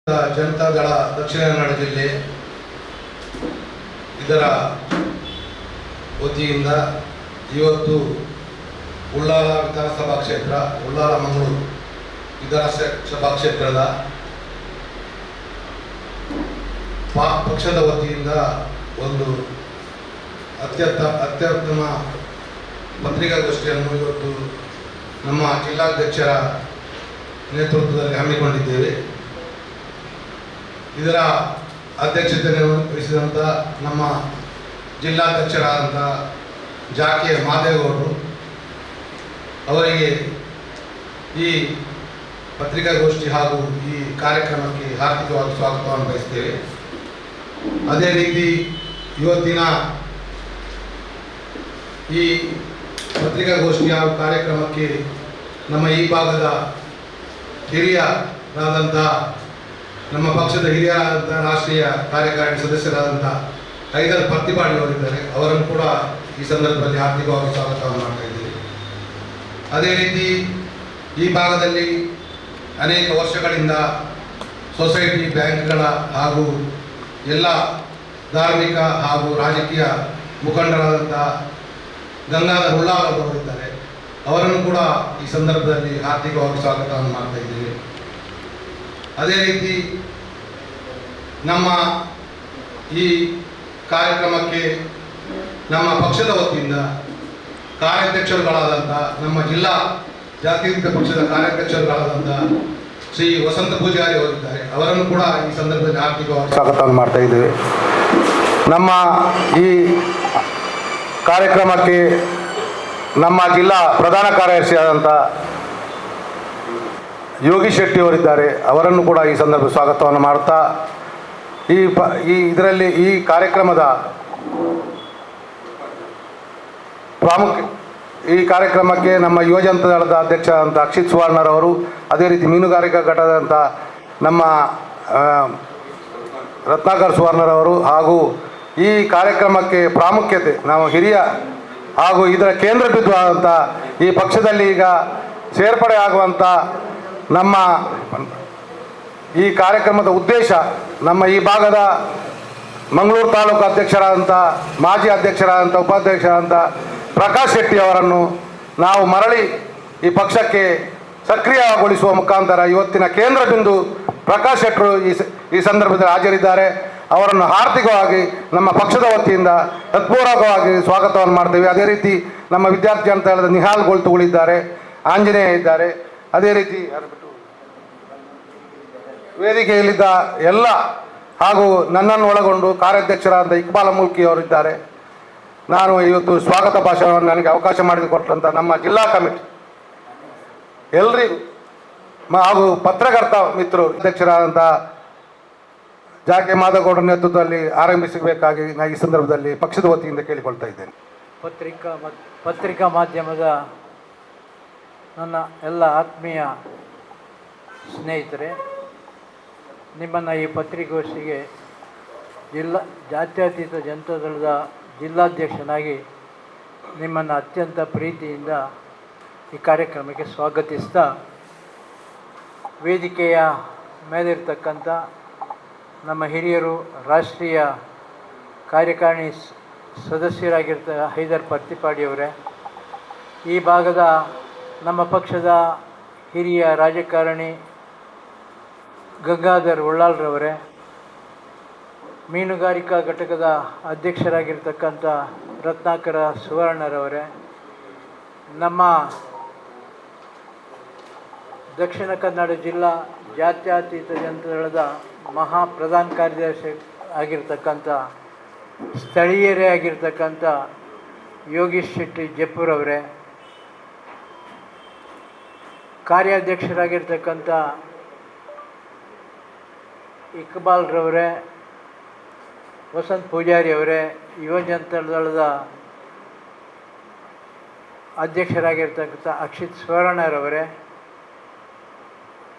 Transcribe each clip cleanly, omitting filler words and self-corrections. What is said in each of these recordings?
ಜನತಾದಳ ದಕ್ಷಿಣ ಕನ್ನಡ ಜಿಲ್ಲೆ ಇದರ ವತಿಯಿಂದ ಇವತ್ತು ಉಳ್ಳಾಲ ವಿಧಾನಸಭಾ ಕ್ಷೇತ್ರ ಉಳ್ಳಾಲ ಮಂಗಳೂರು ವಿಧಾನಸಭಾ ಕ್ಷೇತ್ರದ ಪಕ್ಷದ ವತಿಯಿಂದ ಒಂದು ಅತ್ಯುತ್ತಮ ಪತ್ರಿಕಾಗೋಷ್ಠಿಯನ್ನು ಇವತ್ತು ನಮ್ಮ ಜಿಲ್ಲಾಧ್ಯಕ್ಷರ ನೇತೃತ್ವದಲ್ಲಿ ಹಮ್ಮಿಕೊಂಡಿದ್ದೇವೆ. ಇದರ ಅಧ್ಯಕ್ಷತೆಯನ್ನು ವಹಿಸಿದಂಥ ನಮ್ಮ ಜಿಲ್ಲಾಧ್ಯಕ್ಷರಾದಂಥ ಜಾಕೆ ಮಾದೇಗೌಡರು ಅವರಿಗೆ ಈ ಪತ್ರಿಕಾಗೋಷ್ಠಿ ಹಾಗೂ ಈ ಕಾರ್ಯಕ್ರಮಕ್ಕೆ ಹಾರ್ದಿಕವಾಗಿ ಸ್ವಾಗತವನ್ನು ಬಯಸ್ತೇವೆ. ಅದೇ ರೀತಿ ಇವತ್ತಿನ ಈ ಪತ್ರಿಕಾಗೋಷ್ಠಿ ಹಾಗೂ ಕಾರ್ಯಕ್ರಮಕ್ಕೆ ನಮ್ಮ ಈ ಭಾಗದ ಹಿರಿಯರಾದಂಥ ನಮ್ಮ ಪಕ್ಷದ ಹಿರಿಯರಾದಂಥ ರಾಷ್ಟ್ರೀಯ ಕಾರ್ಯಕಾರಿಣಿ ಸದಸ್ಯರಾದಂಥ ಹೈದರ್ ಪರ್ತಿಪಾಡಿ ಅವರಿದ್ದಾರೆ. ಅವರನ್ನು ಕೂಡ ಈ ಸಂದರ್ಭದಲ್ಲಿ ಹಾರ್ದಿಕವಾಗಿ ಸ್ವಾಗತವನ್ನು ಮಾಡ್ತಾ ಇದ್ದೀವಿ. ಅದೇ ರೀತಿ ಈ ಭಾಗದಲ್ಲಿ ಅನೇಕ ವರ್ಷಗಳಿಂದ ಸೊಸೈಟಿ, ಬ್ಯಾಂಕ್ಗಳ ಹಾಗೂ ಎಲ್ಲ ಧಾರ್ಮಿಕ ಹಾಗೂ ರಾಜಕೀಯ ಮುಖಂಡರಾದಂಥ ಗಂಗಾಧರ್ ಉಳ್ಳಾಲ್ ಅವರಿದ್ದಾರೆ. ಅವರನ್ನು ಕೂಡ ಈ ಸಂದರ್ಭದಲ್ಲಿ ಹಾರ್ದಿಕವಾಗಿ ಸ್ವಾಗತವನ್ನು ಮಾಡ್ತಾ ಇದ್ದೀವಿ. ಅದೇ ರೀತಿ ನಮ್ಮ ಈ ಕಾರ್ಯಕ್ರಮಕ್ಕೆ ನಮ್ಮ ಪಕ್ಷದ ವತಿಯಿಂದ ಕಾರ್ಯಾಧ್ಯಕ್ಷರುಗಳಾದಂಥ ನಮ್ಮ ಜಿಲ್ಲಾ ಜಾತ್ಯತೀತ ಪಕ್ಷದ ಕಾರ್ಯಾಧ್ಯಕ್ಷರುಗಳಾದಂಥ ಶ್ರೀ ವಸಂತ ಪೂಜಾರಿ ಅವರಿದ್ದಾರೆ. ಅವರನ್ನು ಕೂಡ ಈ ಸಂದರ್ಭದಲ್ಲಿ ಹಾರ್ದಿಕವಾಗಿ ಸ್ವಾಗತವನ್ನು ಮಾಡ್ತಾ ಇದ್ದೇವೆ. ನಮ್ಮ ಈ ಕಾರ್ಯಕ್ರಮಕ್ಕೆ ನಮ್ಮ ಜಿಲ್ಲಾ ಪ್ರಧಾನ ಕಾರ್ಯದರ್ಶಿಯಾದಂಥ ಯೋಗಿ ಶೆಟ್ಟಿ ಅವರಿದ್ದಾರೆ. ಅವರನ್ನು ಕೂಡ ಈ ಸಂದರ್ಭ ಸ್ವಾಗತವನ್ನು ಮಾಡುತ್ತಾ ಇದರಲ್ಲಿ ಈ ಕಾರ್ಯಕ್ರಮದ ಈ ಕಾರ್ಯಕ್ರಮಕ್ಕೆ ನಮ್ಮ ಯುವಜನತಾ ದಳದ ಅಧ್ಯಕ್ಷರಾದಂಥ ಅಕ್ಷಿತ್ ಸುವರ್ಣರವರು, ಅದೇ ರೀತಿ ಮೀನುಗಾರಿಕಾ ಘಟಕದಂಥ ನಮ್ಮ ರತ್ನಾಕರ್ ಸುವರ್ಣರವರು ಹಾಗೂ ಈ ಕಾರ್ಯಕ್ರಮಕ್ಕೆ ಪ್ರಾಮುಖ್ಯತೆ ನಾವು ಹಿರಿಯ ಹಾಗೂ ಇದರ ಕೇಂದ್ರ ಬಿಂದುವಾದಂಥ ಈ ಪಕ್ಷದಲ್ಲಿ ಈಗ ಸೇರ್ಪಡೆ ಆಗುವಂಥ ನಮ್ಮ ಈ ಕಾರ್ಯಕ್ರಮದ ಉದ್ದೇಶ ನಮ್ಮ ಈ ಭಾಗದ ಮಂಗಳೂರು ತಾಲೂಕು ಅಧ್ಯಕ್ಷರಾದಂಥ ಮಾಜಿ ಅಧ್ಯಕ್ಷರಾದಂಥ ಉಪಾಧ್ಯಕ್ಷರಾದಂಥ ಪ್ರಕಾಶ್ ಶೆಟ್ಟಿ ಅವರನ್ನು ನಾವು ಮರಳಿ ಈ ಪಕ್ಷಕ್ಕೆ ಸಕ್ರಿಯಗೊಳಿಸುವ ಮುಖಾಂತರ ಇವತ್ತಿನ ಕೇಂದ್ರ ಬಿಂದು ಪ್ರಕಾಶ್ ಶೆಟ್ಟರು ಈ ಸಂದರ್ಭದಲ್ಲಿ ಹಾಜರಿದ್ದಾರೆ. ಅವರನ್ನು ಹಾರ್ದಿಕವಾಗಿ ನಮ್ಮ ಪಕ್ಷದ ವತಿಯಿಂದ ಹೃತ್ಪೂರ್ವಕವಾಗಿ ಸ್ವಾಗತವನ್ನು ಮಾಡ್ತೇವೆ. ಅದೇ ರೀತಿ ನಮ್ಮ ವಿದ್ಯಾರ್ಥಿ ಅಂತ ಹೇಳಿದ ನಿಹಾಲ್ ಗೋಳ್ತುಗಳಿದ್ದಾರೆ, ಆಂಜನೇಯ ಇದ್ದಾರೆ. ಅದೇ ರೀತಿ ವೇದಿಕೆಯಲ್ಲಿದ್ದ ಎಲ್ಲ ಹಾಗೂ ನನ್ನನ್ನು ಒಳಗೊಂಡು ಕಾರ್ಯಾಧ್ಯಕ್ಷರಾದ ಇಕ್ಬಾಲ್ ಮುಲ್ಕಿ ಅವರಿದ್ದಾರೆ. ನಾನು ಇವತ್ತು ಸ್ವಾಗತ ಭಾಷಣವನ್ನು ನನಗೆ ಅವಕಾಶ ಮಾಡಿಕೊಟ್ಟಂಥ ನಮ್ಮ ಜಿಲ್ಲಾ ಕಮಿಟಿ ಎಲ್ರಿಗೂ ಹಾಗೂ ಪತ್ರಕರ್ತ ಮಿತ್ರರು ಅಧ್ಯಕ್ಷರಾದಂಥ ಜಾಕೆ ಮಾದೇಗೌಡರ ನೇತೃತ್ವದಲ್ಲಿ ಆರಂಭಿಸಬೇಕಾಗಿ ನಾನು ಈ ಸಂದರ್ಭದಲ್ಲಿ ಪಕ್ಷದ ವತಿಯಿಂದ ಕೇಳಿಕೊಳ್ತಾ ಇದ್ದೇನೆ. ಪತ್ರಿಕಾ ಮಾಧ್ಯಮದ ನನ್ನ ಎಲ್ಲ ಆತ್ಮೀಯ ಸ್ನೇಹಿತರೆ, ನಿಮ್ಮನ್ನು ಈ ಪತ್ರಿಕಾಗೋಷ್ಠಿಗೆ ಜಾತ್ಯತೀತ ಜನತಾದಳದ ಜಿಲ್ಲಾಧ್ಯಕ್ಷನಾಗಿ ನಿಮ್ಮನ್ನು ಅತ್ಯಂತ ಪ್ರೀತಿಯಿಂದ ಈ ಕಾರ್ಯಕ್ರಮಕ್ಕೆ ಸ್ವಾಗತಿಸ್ತಾ, ವೇದಿಕೆಯ ಮೇಲಿರ್ತಕ್ಕಂಥ ನಮ್ಮ ಹಿರಿಯರು, ರಾಷ್ಟ್ರೀಯ ಕಾರ್ಯಕಾರಿಣಿ ಸದಸ್ಯರಾಗಿರ್ತ ಹೈದರ್ ಪರ್ತಿಪಾಡಿಯವರೇ, ಈ ಭಾಗದ ನಮ್ಮ ಪಕ್ಷದ ಹಿರಿಯ ರಾಜಕಾರಣಿ ಗಂಗಾಧರ್ ಉಳ್ಳಾಲ್ರವರೇ, ಮೀನುಗಾರಿಕಾ ಘಟಕದ ಅಧ್ಯಕ್ಷರಾಗಿರ್ತಕ್ಕಂಥ ರತ್ನಾಕರ ಸುವರ್ಣರವರೇ, ನಮ್ಮ ದಕ್ಷಿಣ ಕನ್ನಡ ಜಿಲ್ಲಾ ಜಾತ್ಯತೀತ ಜನತಾದಳದ ಮಹಾ ಪ್ರಧಾನ ಕಾರ್ಯದರ್ಶಿ ಆಗಿರ್ತಕ್ಕಂಥ ಸ್ಥಳೀಯರೇ ಆಗಿರ್ತಕ್ಕಂಥ ಯೋಗೀಶ್ ಶೆಟ್ಟಿ ಜಪ್ಪುರವರೇ, ಕಾರ್ಯಾಧ್ಯಕ್ಷರಾಗಿರ್ತಕ್ಕಂಥ ಇಕ್ಬಾಲ್ರವರೇ, ವಸಂತ್ ಪೂಜಾರಿ ಅವರೇ, ಯುವಜನತಾ ದಳದ ಅಧ್ಯಕ್ಷರಾಗಿರ್ತಕ್ಕಂಥ ಅಕ್ಷಿತ್ ಸುವರ್ಣರವರೇ,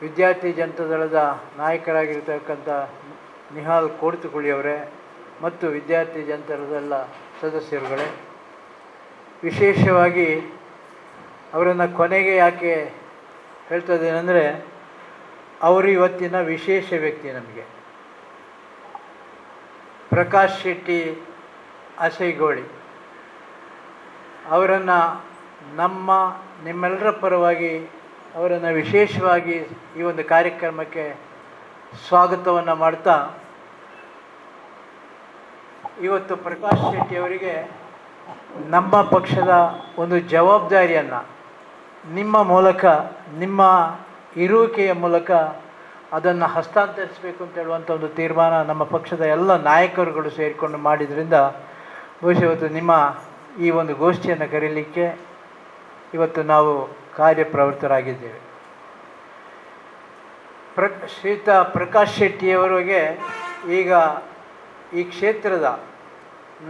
ವಿದ್ಯಾರ್ಥಿ ಜನತಾದಳದ ನಾಯಕರಾಗಿರ್ತಕ್ಕಂಥ ನಿಹಾಲ್ ಕೋಡ್ತುಕುಳಿಯವರೇ ಮತ್ತು ವಿದ್ಯಾರ್ಥಿ ಜನತಾದಳದ ಸದಸ್ಯರುಗಳೇ, ವಿಶೇಷವಾಗಿ ಅವರನ್ನು ಕೊನೆಗೆ ಯಾಕೆ ಹೇಳ್ತಾ ಇದ್ದೇನೆಂದರೆ, ಅವರು ಇವತ್ತಿನ ವಿಶೇಷ ವ್ಯಕ್ತಿ ನಮಗೆ. ಪ್ರಕಾಶ್ ಶೆಟ್ಟಿ ಅಸೈಗೋಳಿ ಅವರನ್ನು ನಿಮ್ಮೆಲ್ಲರ ಪರವಾಗಿ ಅವರನ್ನು ವಿಶೇಷವಾಗಿ ಈ ಒಂದು ಕಾರ್ಯಕ್ರಮಕ್ಕೆ ಸ್ವಾಗತವನ್ನು ಮಾಡ್ತಾ, ಇವತ್ತು ಪ್ರಕಾಶ್ ಶೆಟ್ಟಿ ಅವರಿಗೆ ನಮ್ಮ ಪಕ್ಷದ ಒಂದು ಜವಾಬ್ದಾರಿಯನ್ನು ನಿಮ್ಮ ಮೂಲಕ, ನಿಮ್ಮ ಇರುವಿಕೆಯ ಮೂಲಕ ಅದನ್ನು ಹಸ್ತಾಂತರಿಸಬೇಕು ಅಂತ ಹೇಳುವಂಥ ಒಂದು ತೀರ್ಮಾನ ನಮ್ಮ ಪಕ್ಷದ ಎಲ್ಲ ನಾಯಕರುಗಳು ಸೇರಿಕೊಂಡು ಮಾಡಿದ್ರಿಂದ ಬಹುಶಃ ಇವತ್ತು ನಿಮ್ಮ ಈ ಒಂದು ಗೋಷ್ಠಿಯನ್ನು ಕರೀಲಿಕ್ಕೆ ಇವತ್ತು ನಾವು ಕಾರ್ಯಪ್ರವೃತ್ತರಾಗಿದ್ದೇವೆ. ಶ್ರೀಯುತ ಪ್ರಕಾಶ್ ಶೆಟ್ಟಿಯವರಿಗೆ ಈಗ ಈ ಕ್ಷೇತ್ರದ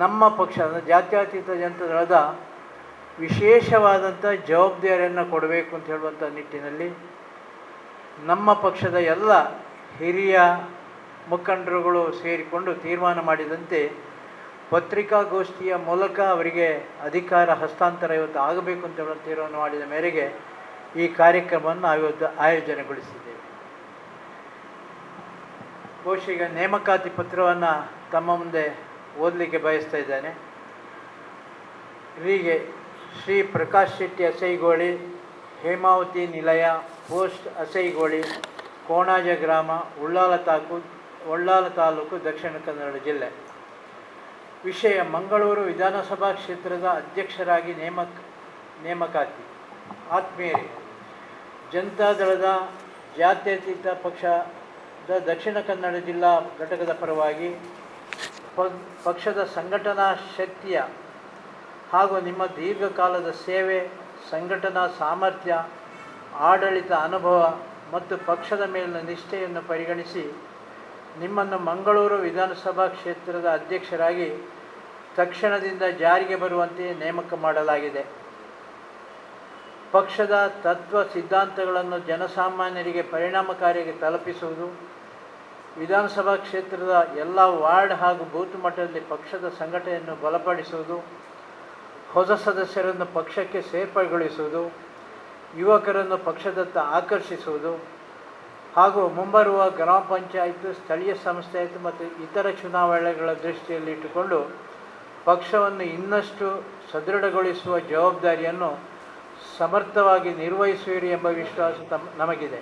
ನಮ್ಮ ಪಕ್ಷದ ಜಾತ್ಯತೀತ ಜನತಾದಳದ ವಿಶೇಷವಾದಂಥ ಜವಾಬ್ದಾರಿಯನ್ನು ಕೊಡಬೇಕು ಅಂತ ಹೇಳುವಂಥ ನಿಟ್ಟಿನಲ್ಲಿ ನಮ್ಮ ಪಕ್ಷದ ಎಲ್ಲ ಹಿರಿಯ ಮುಖಂಡರುಗಳು ಸೇರಿಕೊಂಡು ತೀರ್ಮಾನ ಮಾಡಿದಂತೆ ಪತ್ರಿಕಾಗೋಷ್ಠಿಯ ಮೂಲಕ ಅವರಿಗೆ ಅಧಿಕಾರ ಹಸ್ತಾಂತರ ಇವತ್ತು ಆಗಬೇಕು ಅಂತ ಹೇಳುವ ತೀರ್ಮಾನ ಮಾಡಿದ ಮೇರೆಗೆ ಈ ಕಾರ್ಯಕ್ರಮವನ್ನು ಇವತ್ತು ಆಯೋಜನೆಗೊಳಿಸಿದ್ದೇವೆ. ಬಹುಶಃ ಈಗ ನೇಮಕಾತಿ ಪತ್ರವನ್ನು ತಮ್ಮ ಮುಂದೆ ಓದಲಿಕ್ಕೆ ಬಯಸ್ತಾ ಇದ್ದೇನೆ. ಹೀಗೆ ಶ್ರೀ ಪ್ರಕಾಶ್ ಶೆಟ್ಟಿ ಅಸೈಗೋಳಿ, ಹೇಮಾವತಿ ನಿಲಯ, ಪೋಸ್ಟ್ ಅಸೈಗೋಳಿ, ಕೋಣಾಜ ಗ್ರಾಮ, ಉಳ್ಳಾಲ ತಾಲೂಕು, ದಕ್ಷಿಣ ಕನ್ನಡ ಜಿಲ್ಲೆ. ವಿಷಯ: ಮಂಗಳೂರು ವಿಧಾನಸಭಾ ಕ್ಷೇತ್ರದ ಅಧ್ಯಕ್ಷರಾಗಿ ನೇಮಕಾತಿ. ಆತ್ಮೀಯರೇ, ಜನತಾದಳದ ಜಾತ್ಯತೀತ ಪಕ್ಷದ ದಕ್ಷಿಣ ಕನ್ನಡ ಜಿಲ್ಲಾ ಘಟಕದ ಪರವಾಗಿ ಪಕ್ಷದ ಸಂಘಟನಾ ಶಕ್ತಿಯ ಹಾಗೂ ನಿಮ್ಮ ದೀರ್ಘಕಾಲದ ಸೇವೆ, ಸಂಘಟನಾ ಸಾಮರ್ಥ್ಯ, ಆಡಳಿತ ಅನುಭವ ಮತ್ತು ಪಕ್ಷದ ಮೇಲಿನ ನಿಷ್ಠೆಯನ್ನು ಪರಿಗಣಿಸಿ ನಿಮ್ಮನ್ನು ಮಂಗಳೂರು ವಿಧಾನಸಭಾ ಕ್ಷೇತ್ರದ ಅಧ್ಯಕ್ಷರಾಗಿ ತಕ್ಷಣದಿಂದ ಜಾರಿಗೆ ಬರುವಂತೆ ನೇಮಕ ಮಾಡಲಾಗಿದೆ. ಪಕ್ಷದ ತತ್ವ ಸಿದ್ಧಾಂತಗಳನ್ನು ಜನಸಾಮಾನ್ಯರಿಗೆ ಪರಿಣಾಮಕಾರಿಯಾಗಿ ತಲುಪಿಸುವುದು, ವಿಧಾನಸಭಾ ಕ್ಷೇತ್ರದ ಎಲ್ಲ ವಾರ್ಡ್ ಹಾಗೂ ಬೂತ್ ಮಟ್ಟದಲ್ಲಿ ಪಕ್ಷದ ಸಂಘಟನೆಯನ್ನು ಬಲಪಡಿಸುವುದು, ಹೊಸ ಸದಸ್ಯರನ್ನು ಪಕ್ಷಕ್ಕೆ ಸೇರ್ಪಡೆಗೊಳಿಸುವುದು, ಯುವಕರನ್ನು ಪಕ್ಷದತ್ತ ಆಕರ್ಷಿಸುವುದು ಹಾಗೂ ಮುಂಬರುವ ಗ್ರಾಮ ಪಂಚಾಯತ್, ಸ್ಥಳೀಯ ಸಂಸ್ಥೆ ಮತ್ತು ಇತರ ಚುನಾವಣೆಗಳ ದೃಷ್ಟಿಯಲ್ಲಿ ಇಟ್ಟುಕೊಂಡು ಪಕ್ಷವನ್ನು ಇನ್ನಷ್ಟು ಸದೃಢಗೊಳಿಸುವ ಜವಾಬ್ದಾರಿಯನ್ನು ಸಮರ್ಥವಾಗಿ ನಿರ್ವಹಿಸುವಿರಿ ಎಂಬ ವಿಶ್ವಾಸ ನಮಗಿದೆ.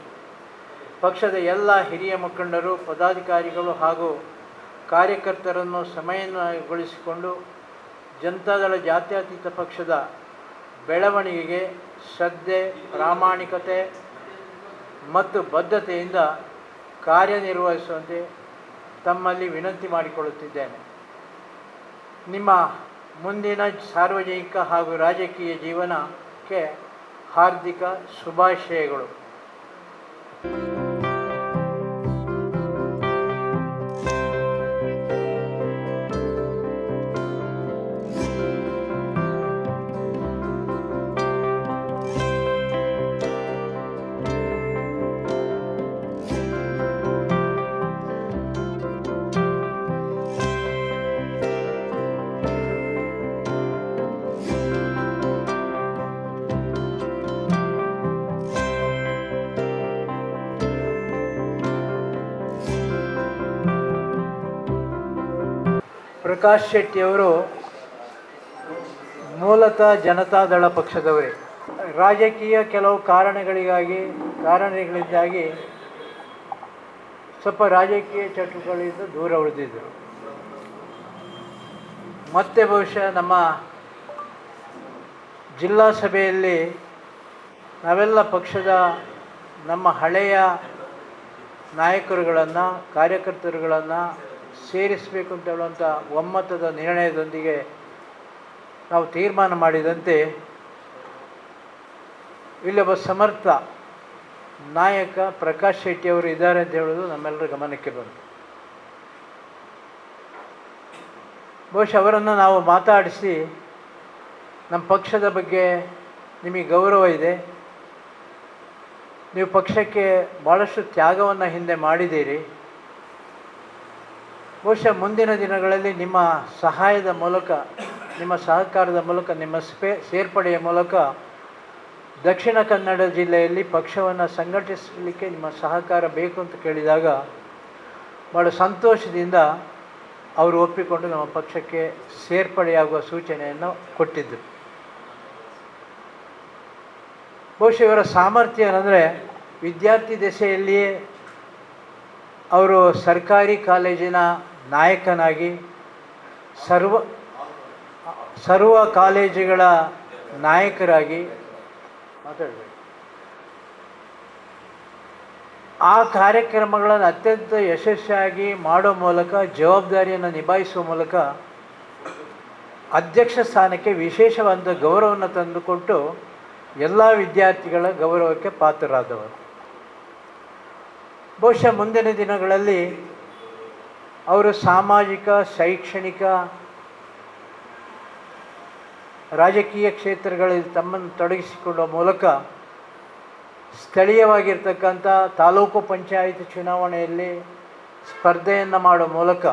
ಪಕ್ಷದ ಎಲ್ಲ ಹಿರಿಯ ಮುಖಂಡರು, ಪದಾಧಿಕಾರಿಗಳು ಹಾಗೂ ಕಾರ್ಯಕರ್ತರನ್ನು ಸಮನ್ವಯಗೊಳಿಸಿಕೊಂಡು ಜನತಾದಳ ಜಾತ್ಯತೀತ ಪಕ್ಷದ ಬೆಳವಣಿಗೆಗೆ ಶ್ರದ್ಧೆ, ಪ್ರಾಮಾಣಿಕತೆ ಮತ್ತು ಬದ್ಧತೆಯಿಂದ ಕಾರ್ಯನಿರ್ವಹಿಸುವಂತೆ ತಮ್ಮಲ್ಲಿ ವಿನಂತಿ ಮಾಡಿಕೊಳ್ಳುತ್ತಿದ್ದೇನೆ. ನಿಮ್ಮ ಮುಂದಿನ ಸಾರ್ವಜನಿಕ ಹಾಗೂ ರಾಜಕೀಯ ಜೀವನಕ್ಕೆ ಹಾರ್ದಿಕ ಶುಭಾಶಯಗಳು. ಪ್ರಕಾಶ್ ಶೆಟ್ಟಿಯವರು ಮೂಲತಃ ಜನತಾದಳ ಪಕ್ಷದವರೇ. ರಾಜಕೀಯ ಕೆಲವು ಕಾರಣಗಳಿಂದಾಗಿ ಸ್ವಲ್ಪ ರಾಜಕೀಯ ಚಟುವಟಿಕೆಗಳಿಂದ ದೂರ ಉಳಿದಿದ್ದರು. ಮತ್ತೆ ಬಹುಶಃ ನಮ್ಮ ಜಿಲ್ಲಾ ಸಭೆಯಲ್ಲಿ ನಾವೆಲ್ಲ ಪಕ್ಷದ ನಮ್ಮ ಹಳೆಯ ನಾಯಕರುಗಳನ್ನು, ಕಾರ್ಯಕರ್ತರುಗಳನ್ನು ಸೇರಿಸಬೇಕು ಅಂತ ಹೇಳುವಂಥ ಒಮ್ಮತದ ನಿರ್ಣಯದೊಂದಿಗೆ ನಾವು ತೀರ್ಮಾನ ಮಾಡಿದಂತೆ ಇಲ್ಲೊಬ್ಬ ಸಮರ್ಥ ನಾಯಕ ಪ್ರಕಾಶ್ ಶೆಟ್ಟಿಯವರು ಇದ್ದಾರೆ ಅಂತ ಹೇಳೋದು ನಮ್ಮೆಲ್ಲರ ಗಮನಕ್ಕೆ ಬಂತು. ಬಹುಶಃ ಅವರನ್ನು ನಾವು ಮಾತಾಡಿಸಿ ನಮ್ಮ ಪಕ್ಷದ ಬಗ್ಗೆ ನಿಮಗೆ ಗೌರವ ಇದೆ, ನೀವು ಪಕ್ಷಕ್ಕೆ ಭಾಳಷ್ಟು ತ್ಯಾಗವನ್ನು ಹಿಂದೆ ಮಾಡಿದ್ದೀರಿ, ಬಹುಶಃ ಮುಂದಿನ ದಿನಗಳಲ್ಲಿ ನಿಮ್ಮ ಸಹಾಯದ ಮೂಲಕ, ನಿಮ್ಮ ಸಹಕಾರದ ಮೂಲಕ, ನಿಮ್ಮ ಸೇರ್ಪಡೆಯ ಮೂಲಕ ದಕ್ಷಿಣ ಕನ್ನಡ ಜಿಲ್ಲೆಯಲ್ಲಿ ಪಕ್ಷವನ್ನು ಸಂಘಟಿಸಲಿಕ್ಕೆ ನಿಮ್ಮ ಸಹಕಾರ ಬೇಕು ಅಂತ ಕೇಳಿದಾಗ ಭಾಳ ಸಂತೋಷದಿಂದ ಅವರು ಒಪ್ಪಿಕೊಂಡು ನಮ್ಮ ಪಕ್ಷಕ್ಕೆ ಸೇರ್ಪಡೆಯಾಗುವ ಸೂಚನೆಯನ್ನು ಕೊಟ್ಟಿದ್ದರು. ಬಹುಶಃ ಇವರ ಸಾಮರ್ಥ್ಯ ಏನಂದರೆ, ವಿದ್ಯಾರ್ಥಿ ದಶೆಯಲ್ಲಿಯೇ ಅವರು ಸರ್ಕಾರಿ ಕಾಲೇಜಿನ ನಾಯಕನಾಗಿ ಸರ್ವ ಕಾಲೇಜುಗಳ ನಾಯಕರಾಗಿ ಮಾತಾಡಬೇಕು. ಆ ಕಾರ್ಯಕ್ರಮಗಳನ್ನು ಅತ್ಯಂತ ಯಶಸ್ವಿಯಾಗಿ ಮಾಡೋ ಮೂಲಕ, ಜವಾಬ್ದಾರಿಯನ್ನು ನಿಭಾಯಿಸುವ ಮೂಲಕ ಅಧ್ಯಕ್ಷ ಸ್ಥಾನಕ್ಕೆ ವಿಶೇಷವಾದ ಗೌರವವನ್ನು ತಂದುಕೊಟ್ಟು ಎಲ್ಲ ವಿದ್ಯಾರ್ಥಿಗಳ ಗೌರವಕ್ಕೆ ಪಾತ್ರರಾದವರು. ಬಹುಶಃ ಮುಂದಿನ ದಿನಗಳಲ್ಲಿ ಅವರು ಸಾಮಾಜಿಕ, ಶೈಕ್ಷಣಿಕ, ರಾಜಕೀಯ ಕ್ಷೇತ್ರಗಳಲ್ಲಿ ತಮ್ಮನ್ನು ತೊಡಗಿಸಿಕೊಳ್ಳುವ ಮೂಲಕ ಸ್ಥಳೀಯವಾಗಿರ್ತಕ್ಕಂಥ ತಾಲೂಕು ಪಂಚಾಯತ್ ಚುನಾವಣೆಯಲ್ಲಿ ಸ್ಪರ್ಧೆಯನ್ನು ಮಾಡುವ ಮೂಲಕ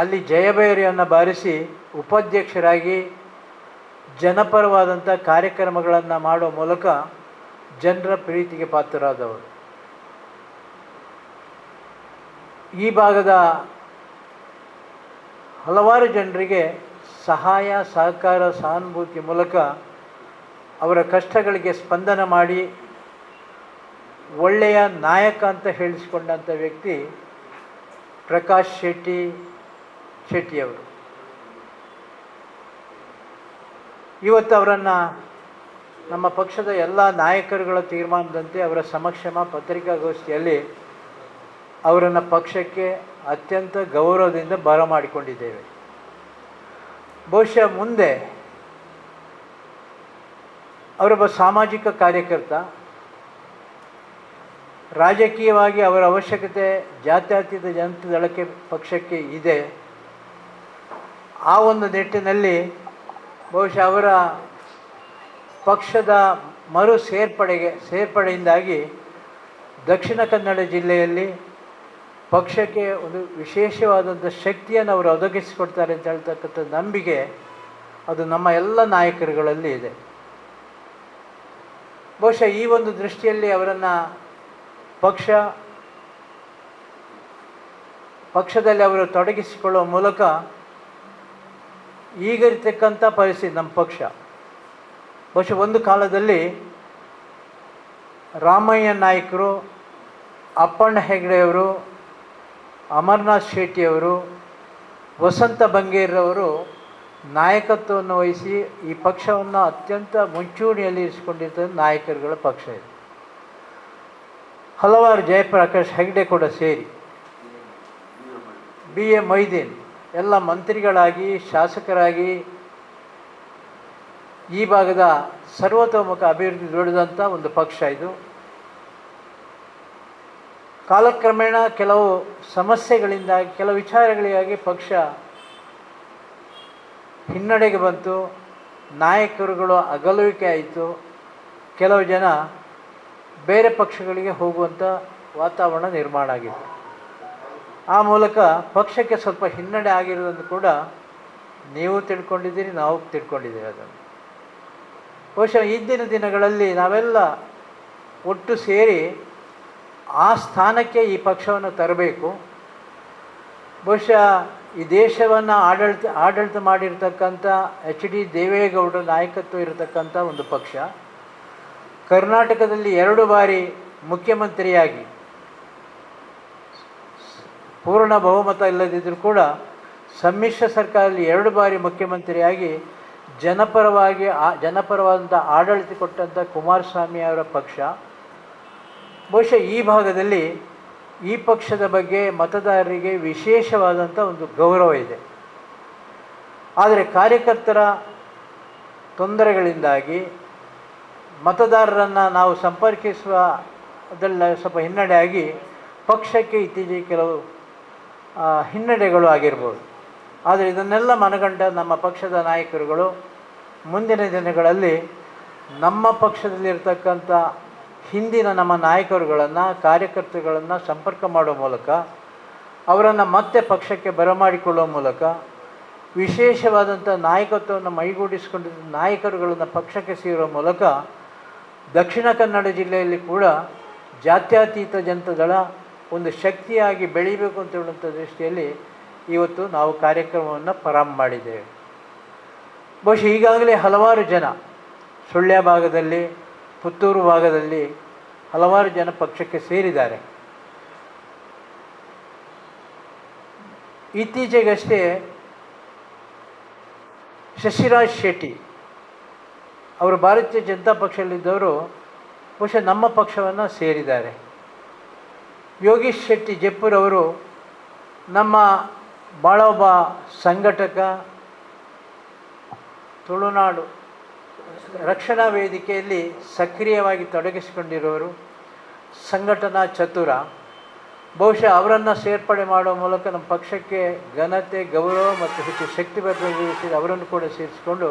ಅಲ್ಲಿ ಜಯಭೇರಿಯನ್ನು ಬಾರಿಸಿ ಉಪಾಧ್ಯಕ್ಷರಾಗಿ ಜನಪರವಾದಂಥ ಕಾರ್ಯಕ್ರಮಗಳನ್ನು ಮಾಡುವ ಮೂಲಕ ಜನರ ಪ್ರೀತಿಗೆ ಪಾತ್ರರಾದವರು. ಈ ಭಾಗದ ಹಲವಾರು ಜನರಿಗೆ ಸಹಾಯ, ಸಹಕಾರ, ಸಹಾನುಭೂತಿ ಮೂಲಕ ಅವರ ಕಷ್ಟಗಳಿಗೆ ಸ್ಪಂದನ ಮಾಡಿ ಒಳ್ಳೆಯ ನಾಯಕ ಅಂತ ಹೇಳಿಸಿಕೊಂಡಂಥ ವ್ಯಕ್ತಿ ಪ್ರಕಾಶ್ ಶೆಟ್ಟಿಯವರು. ಇವತ್ತು ಅವರನ್ನು ನಮ್ಮ ಪಕ್ಷದ ಎಲ್ಲ ನಾಯಕರುಗಳ ತೀರ್ಮಾನದಂತೆ ಅವರ ಸಮಕ್ಷಮ ಪತ್ರಿಕಾಗೋಷ್ಠಿಯಲ್ಲಿ ಅವರನ್ನು ಪಕ್ಷಕ್ಕೆ ಅತ್ಯಂತ ಗೌರವದಿಂದ ಬರಮಾಡಿಕೊಂಡಿದ್ದೇವೆ. ಬಹುಶಃ ಮುಂದೆ ಅವರೊಬ್ಬ ಸಾಮಾಜಿಕ ಕಾರ್ಯಕರ್ತ, ರಾಜಕೀಯವಾಗಿ ಅವರ ಅವಶ್ಯಕತೆ ಜಾತ್ಯತೀತ ಜನತಾ ದಳಕ್ಕೆ ಪಕ್ಷಕ್ಕೆ ಇದೆ. ಆ ಒಂದು ನಿಟ್ಟಿನಲ್ಲಿ ಬಹುಶಃ ಅವರ ಪಕ್ಷದ ಮರು ಸೇರ್ಪಡೆಯಿಂದಾಗಿ ದಕ್ಷಿಣ ಕನ್ನಡ ಜಿಲ್ಲೆಯಲ್ಲಿ ಪಕ್ಷಕ್ಕೆ ಒಂದು ವಿಶೇಷವಾದಂಥ ಶಕ್ತಿಯನ್ನು ಅವರು ಒದಗಿಸಿಕೊಡ್ತಾರೆ ಅಂತ ಹೇಳ್ತಕ್ಕಂಥ ನಂಬಿಕೆ ಅದು ನಮ್ಮ ಎಲ್ಲ ನಾಯಕರುಗಳಲ್ಲಿ ಇದೆ. ಬಹುಶಃ ಈ ಒಂದು ದೃಷ್ಟಿಯಲ್ಲಿ ಅವರನ್ನು ಪಕ್ಷದಲ್ಲಿ ಅವರು ತೊಡಗಿಸಿಕೊಳ್ಳುವ ಮೂಲಕ ಈಗಿರ್ತಕ್ಕಂಥ ಪರಿಸ್ಥಿತಿ ನಮ್ಮ ಪಕ್ಷ ಬಹುಶಃ ಒಂದು ಕಾಲದಲ್ಲಿ ರಾಮಯ್ಯ ನಾಯ್ಕರು, ಅಪ್ಪಣ್ಣ ಹೆಗಡೆಯವರು, ಅಮರನಾಥ್ ಶೆಟ್ಟಿಯವರು, ವಸಂತ ಬಂಗೇರ್ರವರು ನಾಯಕತ್ವವನ್ನು ವಹಿಸಿ ಈ ಪಕ್ಷವನ್ನು ಅತ್ಯಂತ ಮುಂಚೂಣಿಯಲ್ಲಿ ಇರಿಸಿಕೊಂಡಿರ್ತಕ್ಕಂಥ ನಾಯಕರುಗಳ ಪಕ್ಷ ಇದೆ. ಹಲವಾರು ಜಯಪ್ರಕಾಶ್ ಹೆಗ್ಡೆ ಕೂಡ ಸೇರಿ BA ಮೊಯ್ದೀನ್ ಎಲ್ಲ ಮಂತ್ರಿಗಳಾಗಿ, ಶಾಸಕರಾಗಿ ಈ ಭಾಗದ ಸರ್ವತೋಮುಖ ಅಭಿವೃದ್ಧಿ ದುಡಿದಂಥ ಒಂದು ಪಕ್ಷ ಇದು. ಕಾಲಕ್ರಮೇಣ ಕೆಲವು ಸಮಸ್ಯೆಗಳಿಂದಾಗಿ, ಕೆಲವು ವಿಚಾರಗಳಿಗಾಗಿ ಪಕ್ಷ ಹಿನ್ನಡೆಗೆ ಬಂತು, ನಾಯಕರುಗಳು ಅಗಲುವಿಕೆ ಆಯಿತು, ಕೆಲವು ಜನ ಬೇರೆ ಪಕ್ಷಗಳಿಗೆ ಹೋಗುವಂಥ ವಾತಾವರಣ ನಿರ್ಮಾಣ ಆಗಿತ್ತು. ಆ ಮೂಲಕ ಪಕ್ಷಕ್ಕೆ ಸ್ವಲ್ಪ ಹಿನ್ನಡೆ ಆಗಿರೋದನ್ನು ಕೂಡ ನೀವು ತಿಳ್ಕೊಂಡಿದ್ದೀರಿ, ನಾವು ತಿಳ್ಕೊಂಡಿದ್ದೀವಿ. ಅದನ್ನು ಬಹುಶಃ ಇಂದಿನ ದಿನಗಳಲ್ಲಿ ನಾವೆಲ್ಲ ಒಟ್ಟು ಸೇರಿ ಆ ಸ್ಥಾನಕ್ಕೆ ಈ ಪಕ್ಷವನ್ನು ತರಬೇಕು. ಬಹುಶಃ ಈ ದೇಶವನ್ನು ಆಡಳಿತ ಮಾಡಿರ್ತಕ್ಕಂಥ HD ದೇವೇಗೌಡರ ನಾಯಕತ್ವ ಇರತಕ್ಕಂಥ ಒಂದು ಪಕ್ಷ, ಕರ್ನಾಟಕದಲ್ಲಿ 2 ಬಾರಿ ಮುಖ್ಯಮಂತ್ರಿಯಾಗಿ ಪೂರ್ಣ ಬಹುಮತ ಇಲ್ಲದಿದ್ದರೂ ಕೂಡ ಸಮ್ಮಿಶ್ರ ಸರ್ಕಾರದಲ್ಲಿ 2 ಬಾರಿ ಮುಖ್ಯಮಂತ್ರಿಯಾಗಿ ಜನಪರವಾದಂಥ ಆಡಳಿತ ಕೊಟ್ಟಂಥ ಕುಮಾರಸ್ವಾಮಿ ಅವರ ಪಕ್ಷ. ಬಹುಶಃ ಈ ಭಾಗದಲ್ಲಿ ಈ ಪಕ್ಷದ ಬಗ್ಗೆ ಮತದಾರರಿಗೆ ವಿಶೇಷವಾದಂಥ ಒಂದು ಗೌರವ ಇದೆ. ಆದರೆ ಕಾರ್ಯಕರ್ತರ ತೊಂದರೆಗಳಿಂದಾಗಿ ಮತದಾರರನ್ನು ನಾವು ಸಂಪರ್ಕಿಸುವ ಅದೆಲ್ಲ ಸ್ವಲ್ಪ ಹಿನ್ನಡೆಯಾಗಿ ಪಕ್ಷಕ್ಕೆ ಇತ್ತೀಚೆಗೆ ಕೆಲವು ಹಿನ್ನಡೆಗಳು ಆಗಿರ್ಬೋದು. ಆದರೆ ಇದನ್ನೆಲ್ಲ ಮನಗಂಡ ನಮ್ಮ ಪಕ್ಷದ ನಾಯಕರುಗಳು ಮುಂದಿನ ದಿನಗಳಲ್ಲಿ ನಮ್ಮ ಪಕ್ಷದಲ್ಲಿರ್ತಕ್ಕಂಥ ಹಿಂದಿನ ನಮ್ಮ ನಾಯಕರುಗಳನ್ನು, ಕಾರ್ಯಕರ್ತರುಗಳನ್ನು ಸಂಪರ್ಕ ಮಾಡುವ ಮೂಲಕ ಅವರನ್ನು ಮತ್ತೆ ಪಕ್ಷಕ್ಕೆ ಬರಮಾಡಿಕೊಳ್ಳುವ ಮೂಲಕ ವಿಶೇಷವಾದಂಥ ನಾಯಕತ್ವವನ್ನು ಮೈಗೂಡಿಸಿಕೊಂಡಿದ್ದ ನಾಯಕರುಗಳನ್ನು ಪಕ್ಷಕ್ಕೆ ಸೇರುವ ಮೂಲಕ ದಕ್ಷಿಣ ಕನ್ನಡ ಜಿಲ್ಲೆಯಲ್ಲಿ ಕೂಡ ಜಾತ್ಯತೀತ ಜನತಾದಳ ಒಂದು ಶಕ್ತಿಯಾಗಿ ಬೆಳೀಬೇಕು ಅಂತ ಹೇಳುವಂಥ ದೃಷ್ಟಿಯಲ್ಲಿ ಇವತ್ತು ನಾವು ಕಾರ್ಯಕ್ರಮವನ್ನು ಪ್ರಾರಂಭ ಮಾಡಿದ್ದೇವೆ. ಬಹುಶಃ ಈಗಾಗಲೇ ಹಲವಾರು ಜನ ಸುಳ್ಯ ಭಾಗದಲ್ಲಿ, ಪುತ್ತೂರು ಭಾಗದಲ್ಲಿ ಹಲವಾರು ಜನ ಪಕ್ಷಕ್ಕೆ ಸೇರಿದ್ದಾರೆ. ಇತ್ತೀಚೆಗಷ್ಟೇ ಶಶಿರಾಜ್ ಶೆಟ್ಟಿ ಅವರು ಭಾರತೀಯ ಜನತಾ ಪಕ್ಷದಲ್ಲಿದ್ದವರು ಬಹುಶಃ ನಮ್ಮ ಪಕ್ಷವನ್ನು ಸೇರಿದ್ದಾರೆ. ಯೋಗೀಶ್ ಶೆಟ್ಟಿ ಜೆಪ್ಪುರ್ ಅವರು ನಮ್ಮ ಭಾಳ ಒಬ್ಬ ಸಂಘಟಕ, ತುಳುನಾಡು ರಕ್ಷಣಾ ವೇದಿಕೆಯಲ್ಲಿ ಸಕ್ರಿಯವಾಗಿ ತೊಡಗಿಸಿಕೊಂಡಿರುವರು, ಸಂಘಟನಾ ಚತುರ. ಬಹುಶಃ ಅವರನ್ನು ಸೇರ್ಪಡೆ ಮಾಡುವ ಮೂಲಕ ನಮ್ಮ ಪಕ್ಷಕ್ಕೆ ಘನತೆ, ಗೌರವ ಮತ್ತು ಹೆಚ್ಚು ಶಕ್ತಿ ಬದಲಿಸಿ ಅವರನ್ನು ಕೂಡ ಸೇರಿಸಿಕೊಂಡು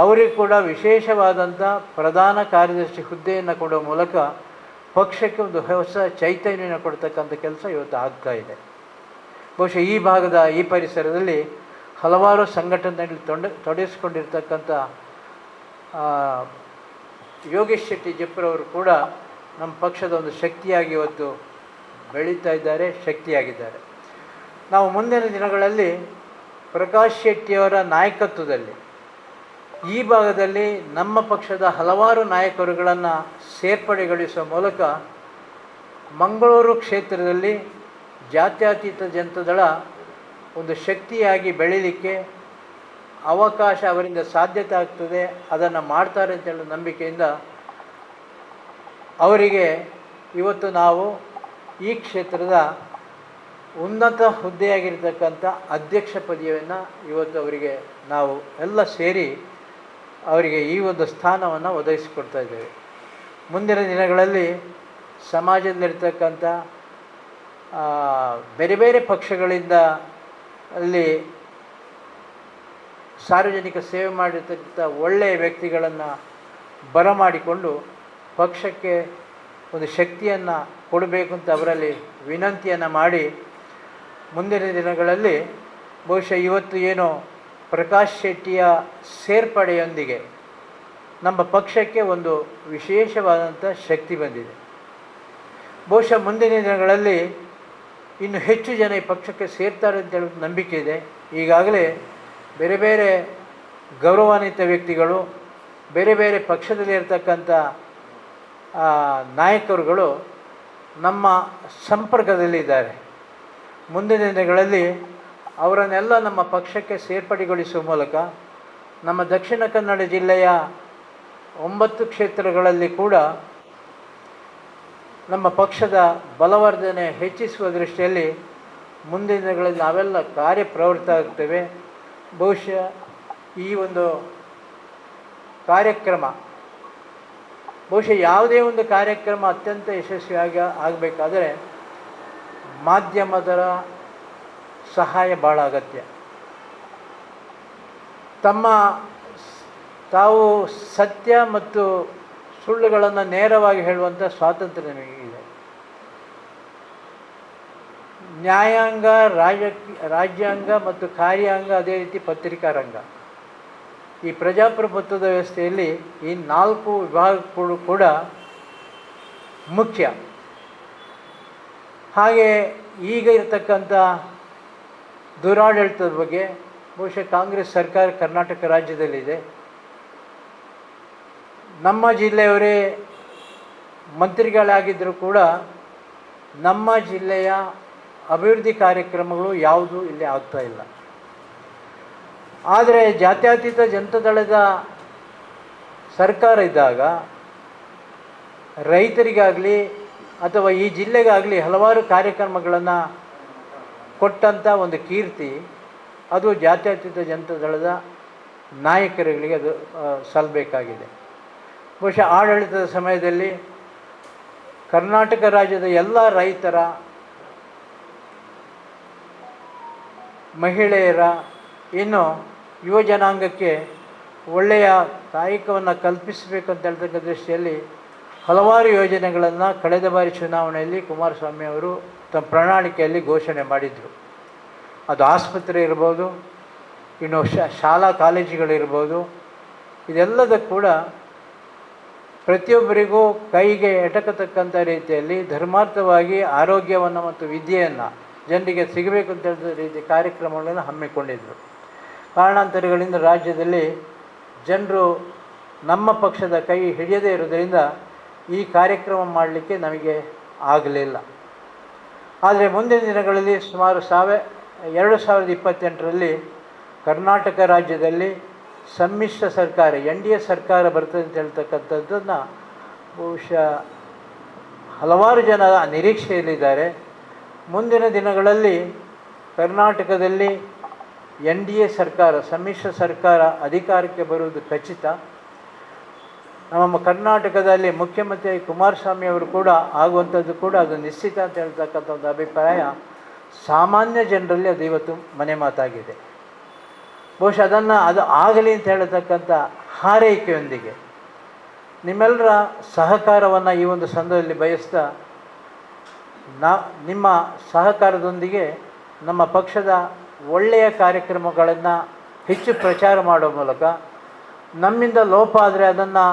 ಅವರಿಗೆ ಕೂಡ ವಿಶೇಷವಾದಂಥ ಪ್ರಧಾನ ಕಾರ್ಯದರ್ಶಿ ಹುದ್ದೆಯನ್ನು ಕೊಡುವ ಮೂಲಕ ಪಕ್ಷಕ್ಕೆ ಒಂದು ಹೊಸ ಚೈತನ್ಯವನ್ನು ಕೊಡ್ತಕ್ಕಂಥ ಕೆಲಸ ಇವತ್ತು ಆಗ್ತಾ ಇದೆ. ಬಹುಶಃ ಈ ಭಾಗದ ಈ ಪರಿಸರದಲ್ಲಿ ಹಲವಾರು ಸಂಘಟನೆಯಲ್ಲಿ ತೊಡಗಿಸಿಕೊಂಡಿರ್ತಕ್ಕಂಥ ಯೋಗೇಶ್ ಶೆಟ್ಟಿ ಜೆಪ್ಪರವರು ಕೂಡ ನಮ್ಮ ಪಕ್ಷದ ಒಂದು ಶಕ್ತಿಯಾಗಿ ಇವತ್ತು ಬೆಳೀತಾ ಇದ್ದಾರೆ, ಶಕ್ತಿಯಾಗಿದ್ದಾರೆ. ನಾವು ಮುಂದಿನ ದಿನಗಳಲ್ಲಿ ಪ್ರಕಾಶ್ ಶೆಟ್ಟಿಯವರ ನಾಯಕತ್ವದಲ್ಲಿ ಈ ಭಾಗದಲ್ಲಿ ನಮ್ಮ ಪಕ್ಷದ ಹಲವಾರು ನಾಯಕರುಗಳನ್ನು ಸೇರ್ಪಡೆಗೊಳಿಸುವ ಮೂಲಕ ಮಂಗಳೂರು ಕ್ಷೇತ್ರದಲ್ಲಿ ಜಾತ್ಯತೀತ ಜನತಾದಳ ಒಂದು ಶಕ್ತಿಯಾಗಿ ಬೆಳೀಲಿಕ್ಕೆ ಅವಕಾಶ ಅವರಿಂದ ಸಾಧ್ಯತೆ ಆಗ್ತದೆ, ಅದನ್ನು ಮಾಡ್ತಾರೆ ಅಂತ ಹೇಳೋ ನಂಬಿಕೆಯಿಂದ ಅವರಿಗೆ ಇವತ್ತು ನಾವು ಈ ಕ್ಷೇತ್ರದ ಉನ್ನತ ಹುದ್ದೆಯಾಗಿರ್ತಕ್ಕಂಥ ಅಧ್ಯಕ್ಷ ಪದವಿಯನ್ನು ಇವತ್ತು ಅವರಿಗೆ ನಾವು ಎಲ್ಲ ಸೇರಿ ಅವರಿಗೆ ಈ ಒಂದು ಸ್ಥಾನವನ್ನು ಒದಗಿಸಿಕೊಡ್ತಾ ಇದ್ದೇವೆ. ಮುಂದಿನ ದಿನಗಳಲ್ಲಿ ಸಮಾಜದಲ್ಲಿರ್ತಕ್ಕಂಥ ಬೇರೆ ಬೇರೆ ಪಕ್ಷಗಳಿಂದ ಅಲ್ಲಿ ಸಾರ್ವಜನಿಕ ಸೇವೆ ಮಾಡಿರ್ತಕ್ಕಂಥ ಒಳ್ಳೆಯ ವ್ಯಕ್ತಿಗಳನ್ನು ಬರಮಾಡಿಕೊಂಡು ಪಕ್ಷಕ್ಕೆ ಒಂದು ಶಕ್ತಿಯನ್ನು ಕೊಡಬೇಕು ಅಂತ ಅವರಲ್ಲಿ ವಿನಂತಿಯನ್ನು ಮಾಡಿ ಮುಂದಿನ ದಿನಗಳಲ್ಲಿ ಬಹುಶಃ ಇವತ್ತು ಏನು ಪ್ರಕಾಶ್ ಶೆಟ್ಟಿಯ ಸೇರ್ಪಡೆಯೊಂದಿಗೆ ನಮ್ಮ ಪಕ್ಷಕ್ಕೆ ಒಂದು ವಿಶೇಷವಾದಂಥ ಶಕ್ತಿ ಬಂದಿದೆ. ಬಹುಶಃ ಮುಂದಿನ ದಿನಗಳಲ್ಲಿ ಇನ್ನು ಹೆಚ್ಚು ಜನ ಈ ಪಕ್ಷಕ್ಕೆ ಸೇರ್ತಾರೆ ಅಂತ ಹೇಳೋದು ನಂಬಿಕೆ ಇದೆ. ಈಗಾಗಲೇ ಬೇರೆ ಬೇರೆ ಗೌರವಾನ್ವಿತ ವ್ಯಕ್ತಿಗಳು, ಬೇರೆ ಬೇರೆ ಪಕ್ಷದಲ್ಲಿ ಇರ್ತಕ್ಕಂಥ ನಾಯಕರುಗಳು ನಮ್ಮ ಸಂಪರ್ಕದಲ್ಲಿದ್ದಾರೆ. ಮುಂದಿನ ದಿನಗಳಲ್ಲಿ ಅವರನ್ನೆಲ್ಲ ನಮ್ಮ ಪಕ್ಷಕ್ಕೆ ಸೇರ್ಪಡೆಗೊಳಿಸುವ ಮೂಲಕ ನಮ್ಮ ದಕ್ಷಿಣ ಕನ್ನಡ ಜಿಲ್ಲೆಯ 9 ಕ್ಷೇತ್ರಗಳಲ್ಲಿ ಕೂಡ ನಮ್ಮ ಪಕ್ಷದ ಬಲವರ್ಧನೆ ಹೆಚ್ಚಿಸುವ ದೃಷ್ಟಿಯಲ್ಲಿ ಮುಂದಿನ ದಿನಗಳಲ್ಲಿ ನಾವೆಲ್ಲ ಕಾರ್ಯಪ್ರವೃತ್ತ ಆಗ್ತೇವೆ. ಬಹುಶಃ ಈ ಒಂದು ಕಾರ್ಯಕ್ರಮ ಯಾವುದೇ ಒಂದು ಕಾರ್ಯಕ್ರಮ ಅತ್ಯಂತ ಯಶಸ್ವಿಯಾಗಿ ಆಗಬೇಕಾದರೆ ಮಾಧ್ಯಮದ ಸಹಾಯ ಭಾಳ ಅಗತ್ಯ. ತಾವು ಸತ್ಯ ಮತ್ತು ಸುಳ್ಳುಗಳನ್ನು ನೇರವಾಗಿ ಹೇಳುವಂಥ ಸ್ವಾತಂತ್ರ್ಯ ನಮಗಿದೆ. ನ್ಯಾಯಾಂಗ, ರಾಜ್ಯಾಂಗ ಮತ್ತು ಕಾರ್ಯಾಂಗ, ಅದೇ ರೀತಿ ಪತ್ರಿಕಾ ರಂಗ, ಈ ಪ್ರಜಾಪ್ರಭುತ್ವದ ವ್ಯವಸ್ಥೆಯಲ್ಲಿ ಈ 4 ವಿಭಾಗಗಳು ಕೂಡ ಮುಖ್ಯ. ಹಾಗೆ ಈಗ ಇರತಕ್ಕಂಥ ದುರಾಡಳಿತದ ಬಗ್ಗೆ ಬಹುಶಃ ಕಾಂಗ್ರೆಸ್ ಸರ್ಕಾರ ಕರ್ನಾಟಕ ರಾಜ್ಯದಲ್ಲಿದೆ. ನಮ್ಮ ಜಿಲ್ಲೆಯವರೇ ಮಂತ್ರಿಗಳಾಗಿದ್ದರೂ ಕೂಡ ನಮ್ಮ ಜಿಲ್ಲೆಯ ಅಭಿವೃದ್ಧಿ ಕಾರ್ಯಕ್ರಮಗಳು ಯಾವುದೂ ಇಲ್ಲಿ ಆಗ್ತಾ ಇಲ್ಲ. ಆದರೆ ಜಾತ್ಯತೀತ ಜನತಾದಳದ ಸರ್ಕಾರ ಇದ್ದಾಗ ರೈತರಿಗಾಗಲಿ ಅಥವಾ ಈ ಜಿಲ್ಲೆಗಾಗಲಿ ಹಲವಾರು ಕಾರ್ಯಕ್ರಮಗಳನ್ನು ಕೊಟ್ಟಂಥ ಒಂದು ಕೀರ್ತಿ ಅದು ಜಾತ್ಯತೀತ ಜನತಾದಳದ ನಾಯಕರುಗಳಿಗೆ ಅದು ಸಲ್ಲಬೇಕಾಗಿದೆ. ಬಹುಶಃ ಆಡಳಿತದ ಸಮಯದಲ್ಲಿ ಕರ್ನಾಟಕ ರಾಜ್ಯದ ಎಲ್ಲ ರೈತರ, ಮಹಿಳೆಯರ, ಇನ್ನು ಯುವ ಜನಾಂಗಕ್ಕೆ ಒಳ್ಳೆಯ ಕಾಯಕವನ್ನು ಕಲ್ಪಿಸಬೇಕು ಅಂತ ಹೇಳ್ತಕ್ಕಂಥ ದೃಷ್ಟಿಯಲ್ಲಿ ಹಲವಾರು ಯೋಜನೆಗಳನ್ನು ಕಳೆದ ಬಾರಿ ಚುನಾವಣೆಯಲ್ಲಿ ಕುಮಾರಸ್ವಾಮಿ ಅವರು ತಮ್ಮ ಪ್ರಣಾಳಿಕೆಯಲ್ಲಿ ಘೋಷಣೆ ಮಾಡಿದರು. ಅದು ಆಸ್ಪತ್ರೆ ಇರ್ಬೋದು, ಇನ್ನು ಶಾಲಾ ಕಾಲೇಜುಗಳಿರ್ಬೋದು, ಇದೆಲ್ಲದ ಕೂಡ ಪ್ರತಿಯೊಬ್ಬರಿಗೂ ಕೈಗೆ ಎಟಕತಕ್ಕಂಥ ರೀತಿಯಲ್ಲಿ ಧರ್ಮಾರ್ಥವಾಗಿ ಆರೋಗ್ಯವನ್ನು ಮತ್ತು ವಿದ್ಯೆಯನ್ನು ಜನರಿಗೆ ಸಿಗಬೇಕು ಅಂತ ಹೇಳಿದ ರೀತಿ ಕಾರ್ಯಕ್ರಮಗಳನ್ನು ಹಮ್ಮಿಕೊಂಡಿದ್ದರು. ಕಾರಣಾಂತರಗಳಿಂದ ರಾಜ್ಯದಲ್ಲಿ ಜನರು ನಮ್ಮ ಪಕ್ಷದ ಕೈ ಹಿಡಿಯದೇ ಇರೋದರಿಂದ ಈ ಕಾರ್ಯಕ್ರಮ ಮಾಡಲಿಕ್ಕೆ ನಮಗೆ ಆಗಲಿಲ್ಲ. ಆದರೆ ಮುಂದಿನ ದಿನಗಳಲ್ಲಿ ಸುಮಾರು 2028ರಲ್ಲಿ ಕರ್ನಾಟಕ ರಾಜ್ಯದಲ್ಲಿ ಸಮ್ಮಿಶ್ರ ಸರ್ಕಾರ NDA ಸರ್ಕಾರ ಬರ್ತದೆ ಅಂತ ಹೇಳ್ತಕ್ಕಂಥದ್ದನ್ನು ಬಹುಶಃ ಹಲವಾರು ಜನ ನಿರೀಕ್ಷೆಯಲ್ಲಿದ್ದಾರೆ. ಮುಂದಿನ ದಿನಗಳಲ್ಲಿ ಕರ್ನಾಟಕದಲ್ಲಿ NDA ಸರ್ಕಾರ, ಸಮ್ಮಿಶ್ರ ಸರ್ಕಾರ ಅಧಿಕಾರಕ್ಕೆ ಬರುವುದು ಖಚಿತ. ನಮ್ಮ ಕರ್ನಾಟಕದಲ್ಲಿ ಮುಖ್ಯಮಂತ್ರಿ ಕುಮಾರಸ್ವಾಮಿ ಅವರು ಕೂಡ ಆಗುವಂಥದ್ದು ಕೂಡ ಅದು ನಿಶ್ಚಿತ ಅಂತ ಹೇಳ್ತಕ್ಕಂಥ ಒಂದು ಅಭಿಪ್ರಾಯ ಸಾಮಾನ್ಯ ಜನರಲ್ಲಿ ಅದು ಇವತ್ತು ಮನೆ ಮಾತಾಗಿದೆ. ಬಹುಶಃ ಅದು ಆಗಲಿ ಅಂತ ಹೇಳತಕ್ಕಂಥ ಹಾರೈಕೆಯೊಂದಿಗೆ ನಿಮ್ಮೆಲ್ಲರ ಸಹಕಾರವನ್ನು ಈ ಒಂದು ಸಂದರ್ಭದಲ್ಲಿ ಬಯಸ್ತಾ, ನಿಮ್ಮ ಸಹಕಾರದೊಂದಿಗೆ ನಮ್ಮ ಪಕ್ಷದ ಒಳ್ಳೆಯ ಕಾರ್ಯಕ್ರಮಗಳನ್ನು ಹೆಚ್ಚು ಪ್ರಚಾರ ಮಾಡುವ ಮೂಲಕ, ನಮ್ಮಿಂದ ಲೋಪ ಆದರೆ ಅದನ್ನು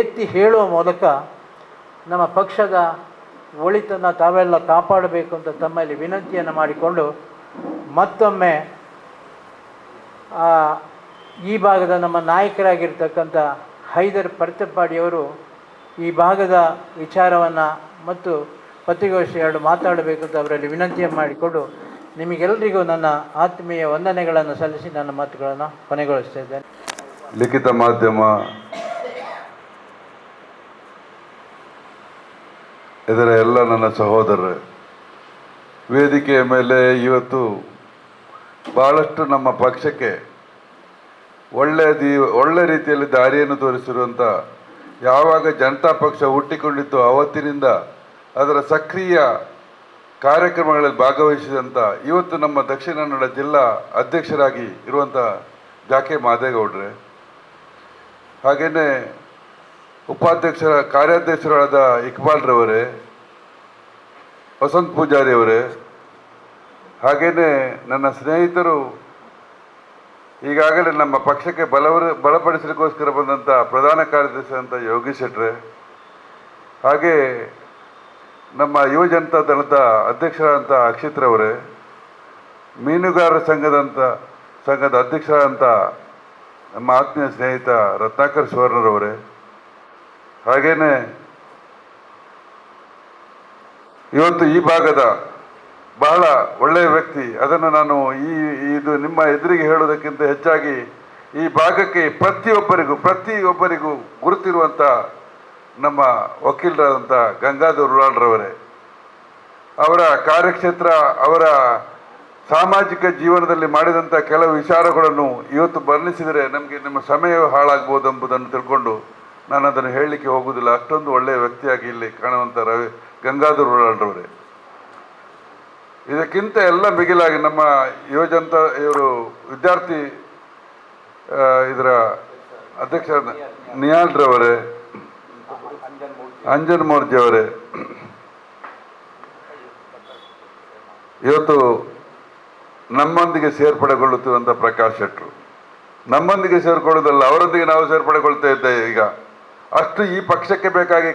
ಎತ್ತಿ ಹೇಳುವ ಮೂಲಕ ನಮ್ಮ ಪಕ್ಷದ ಒಳಿತನ್ನು ತಾವೆಲ್ಲ ಕಾಪಾಡಬೇಕು ಅಂತ ತಮ್ಮಲ್ಲಿ ವಿನಂತಿಯನ್ನು ಮಾಡಿಕೊಂಡು, ಮತ್ತೊಮ್ಮೆ ಈ ಭಾಗದ ನಮ್ಮ ನಾಯಕರಾಗಿರ್ತಕ್ಕಂಥ ಹೈದರ್ ಪರ್ತಪಾಡಿಯವರು ಈ ಭಾಗದ ವಿಚಾರವನ್ನು ಮತ್ತು ಪತ್ರಿಕಾಗೋಷ್ಠಿ ಎರಡು ಮಾತಾಡಬೇಕು ಅಂತ ಅವರಲ್ಲಿ ವಿನಂತಿಯನ್ನು ಮಾಡಿಕೊಂಡು, ನಿಮಗೆಲ್ಲರಿಗೂ ನನ್ನ ಆತ್ಮೀಯ ವಂದನೆಗಳನ್ನು ಸಲ್ಲಿಸಿ ನನ್ನ ಮಾತುಗಳನ್ನು ಕೊನೆಗೊಳಿಸ್ತಾ ಇದ್ದೇನೆ. ಲಿಖಿತ ಮಾಧ್ಯಮ ಇದರ ಎಲ್ಲ ನನ್ನ ಸಹೋದರರೇ, ವೇದಿಕೆಯ ಮೇಲೆ ಇವತ್ತು ಭಾಳಷ್ಟು ನಮ್ಮ ಪಕ್ಷಕ್ಕೆ ಒಳ್ಳೆ ರೀತಿಯಲ್ಲಿ ದಾರಿಯನ್ನು ತೋರಿಸಿರುವಂಥ, ಯಾವಾಗ ಜನತಾ ಪಕ್ಷ ಹುಟ್ಟಿಕೊಂಡಿತ್ತು ಆವತ್ತಿನಿಂದ ಅದರ ಸಕ್ರಿಯ ಕಾರ್ಯಕ್ರಮಗಳಲ್ಲಿ ಭಾಗವಹಿಸಿದಂಥ ಇವತ್ತು ನಮ್ಮ ದಕ್ಷಿಣ ಕನ್ನಡ ಜಿಲ್ಲಾ ಅಧ್ಯಕ್ಷರಾಗಿ ಇರುವಂಥ ಜಾಕೆ ಮಾದೇಗೌಡ್ರೆ, ಹಾಗೆಯೇ ಕಾರ್ಯಾಧ್ಯಕ್ಷರಾದ ಇಕ್ಬಾಲ್ರವರೇ, ವಸಂತ್ ಪೂಜಾರಿಯವರೇ, ಹಾಗೆಯೇ ನನ್ನ ಸ್ನೇಹಿತರು ಈಗಾಗಲೇ ನಮ್ಮ ಪಕ್ಷಕ್ಕೆ ಬಲಪಡಿಸಲಿಕ್ಕೋಸ್ಕರ ಬಂದಂಥ ಪ್ರಧಾನ ಕಾರ್ಯದರ್ಶಿ ಅಂತ ಯೋಗೀಶ್ ಶೆಟ್ರೆ, ಹಾಗೆ ನಮ್ಮ ಯುವ ಜನತಾ ದಳದ ಅಧ್ಯಕ್ಷರಾದಂಥ ಅಕ್ಷಿತ್ರವರೇ, ಮೀನುಗಾರರ ಸಂಘದ ಅಧ್ಯಕ್ಷರಾದಂಥ ನಮ್ಮ ಆತ್ಮೀಯ ಸ್ನೇಹಿತ ರತ್ನಾಕರ್ ಸುವರ್ಣರವರೇ, ಹಾಗೇನೆ ಇವತ್ತು ಈ ಭಾಗದ ಬಹಳ ಒಳ್ಳೆಯ ವ್ಯಕ್ತಿ, ಅದನ್ನು ನಾನು ಇದು ನಿಮ್ಮ ಎದುರಿಗೆ ಹೇಳೋದಕ್ಕಿಂತ ಹೆಚ್ಚಾಗಿ ಈ ಭಾಗಕ್ಕೆ ಪ್ರತಿಯೊಬ್ಬರಿಗೂ ಗುರುತಿರುವಂಥ ನಮ್ಮ ವಕೀಲರಾದಂಥ ಗಂಗಾಧರ್ ಉಳ್ಳಾಳ್ರವರೇ, ಅವರ ಕಾರ್ಯಕ್ಷೇತ್ರ, ಅವರ ಸಾಮಾಜಿಕ ಜೀವನದಲ್ಲಿ ಮಾಡಿದಂಥ ಕೆಲವು ವಿಚಾರಗಳನ್ನು ಇವತ್ತು ವರ್ಣಿಸಿದರೆ ನಮಗೆ ನಿಮ್ಮ ಸಮಯ ಹಾಳಾಗ್ಬೋದು ಎಂಬುದನ್ನು ತಿಳ್ಕೊಂಡು ನಾನು ಅದನ್ನು ಹೇಳಲಿಕ್ಕೆ ಹೋಗುವುದಿಲ್ಲ. ಅಷ್ಟೊಂದು ಒಳ್ಳೆಯ ವ್ಯಕ್ತಿಯಾಗಿ ಇಲ್ಲಿ ಕಾಣುವಂಥ ಗಂಗಾಧರ್ ಉಳ್ಳಾಳ್ರವರೇ. ಇದಕ್ಕಿಂತ ಎಲ್ಲ ಮಿಗಿಲಾಗಿ ನಮ್ಮ ಯುವಜನತಾ ಇವರು ವಿದ್ಯಾರ್ಥಿ ಇದರ ಅಧ್ಯಕ್ಷ ನಿಯಾಲ್ರವರೇ, ಅಂಜನ್ ಮೋರ್ಜಿ ಅವರೇ, ಇವತ್ತು ನಮ್ಮೊಂದಿಗೆ ಸೇರ್ಪಡೆಗೊಳ್ಳುತ್ತಿರುವಂಥ ಪ್ರಕಾಶ್ ಶೆಟ್ಟರು, ನಮ್ಮೊಂದಿಗೆ ಸೇರ್ಕೊಳ್ಳೋದಲ್ಲ ಅವರೊಂದಿಗೆ ನಾವು ಸೇರ್ಪಡೆಗೊಳ್ತಾ ಇದ್ದೇವೆ. ಈಗ ಅಷ್ಟು ಈ ಪಕ್ಷಕ್ಕೆ ಬೇಕಾಗಿ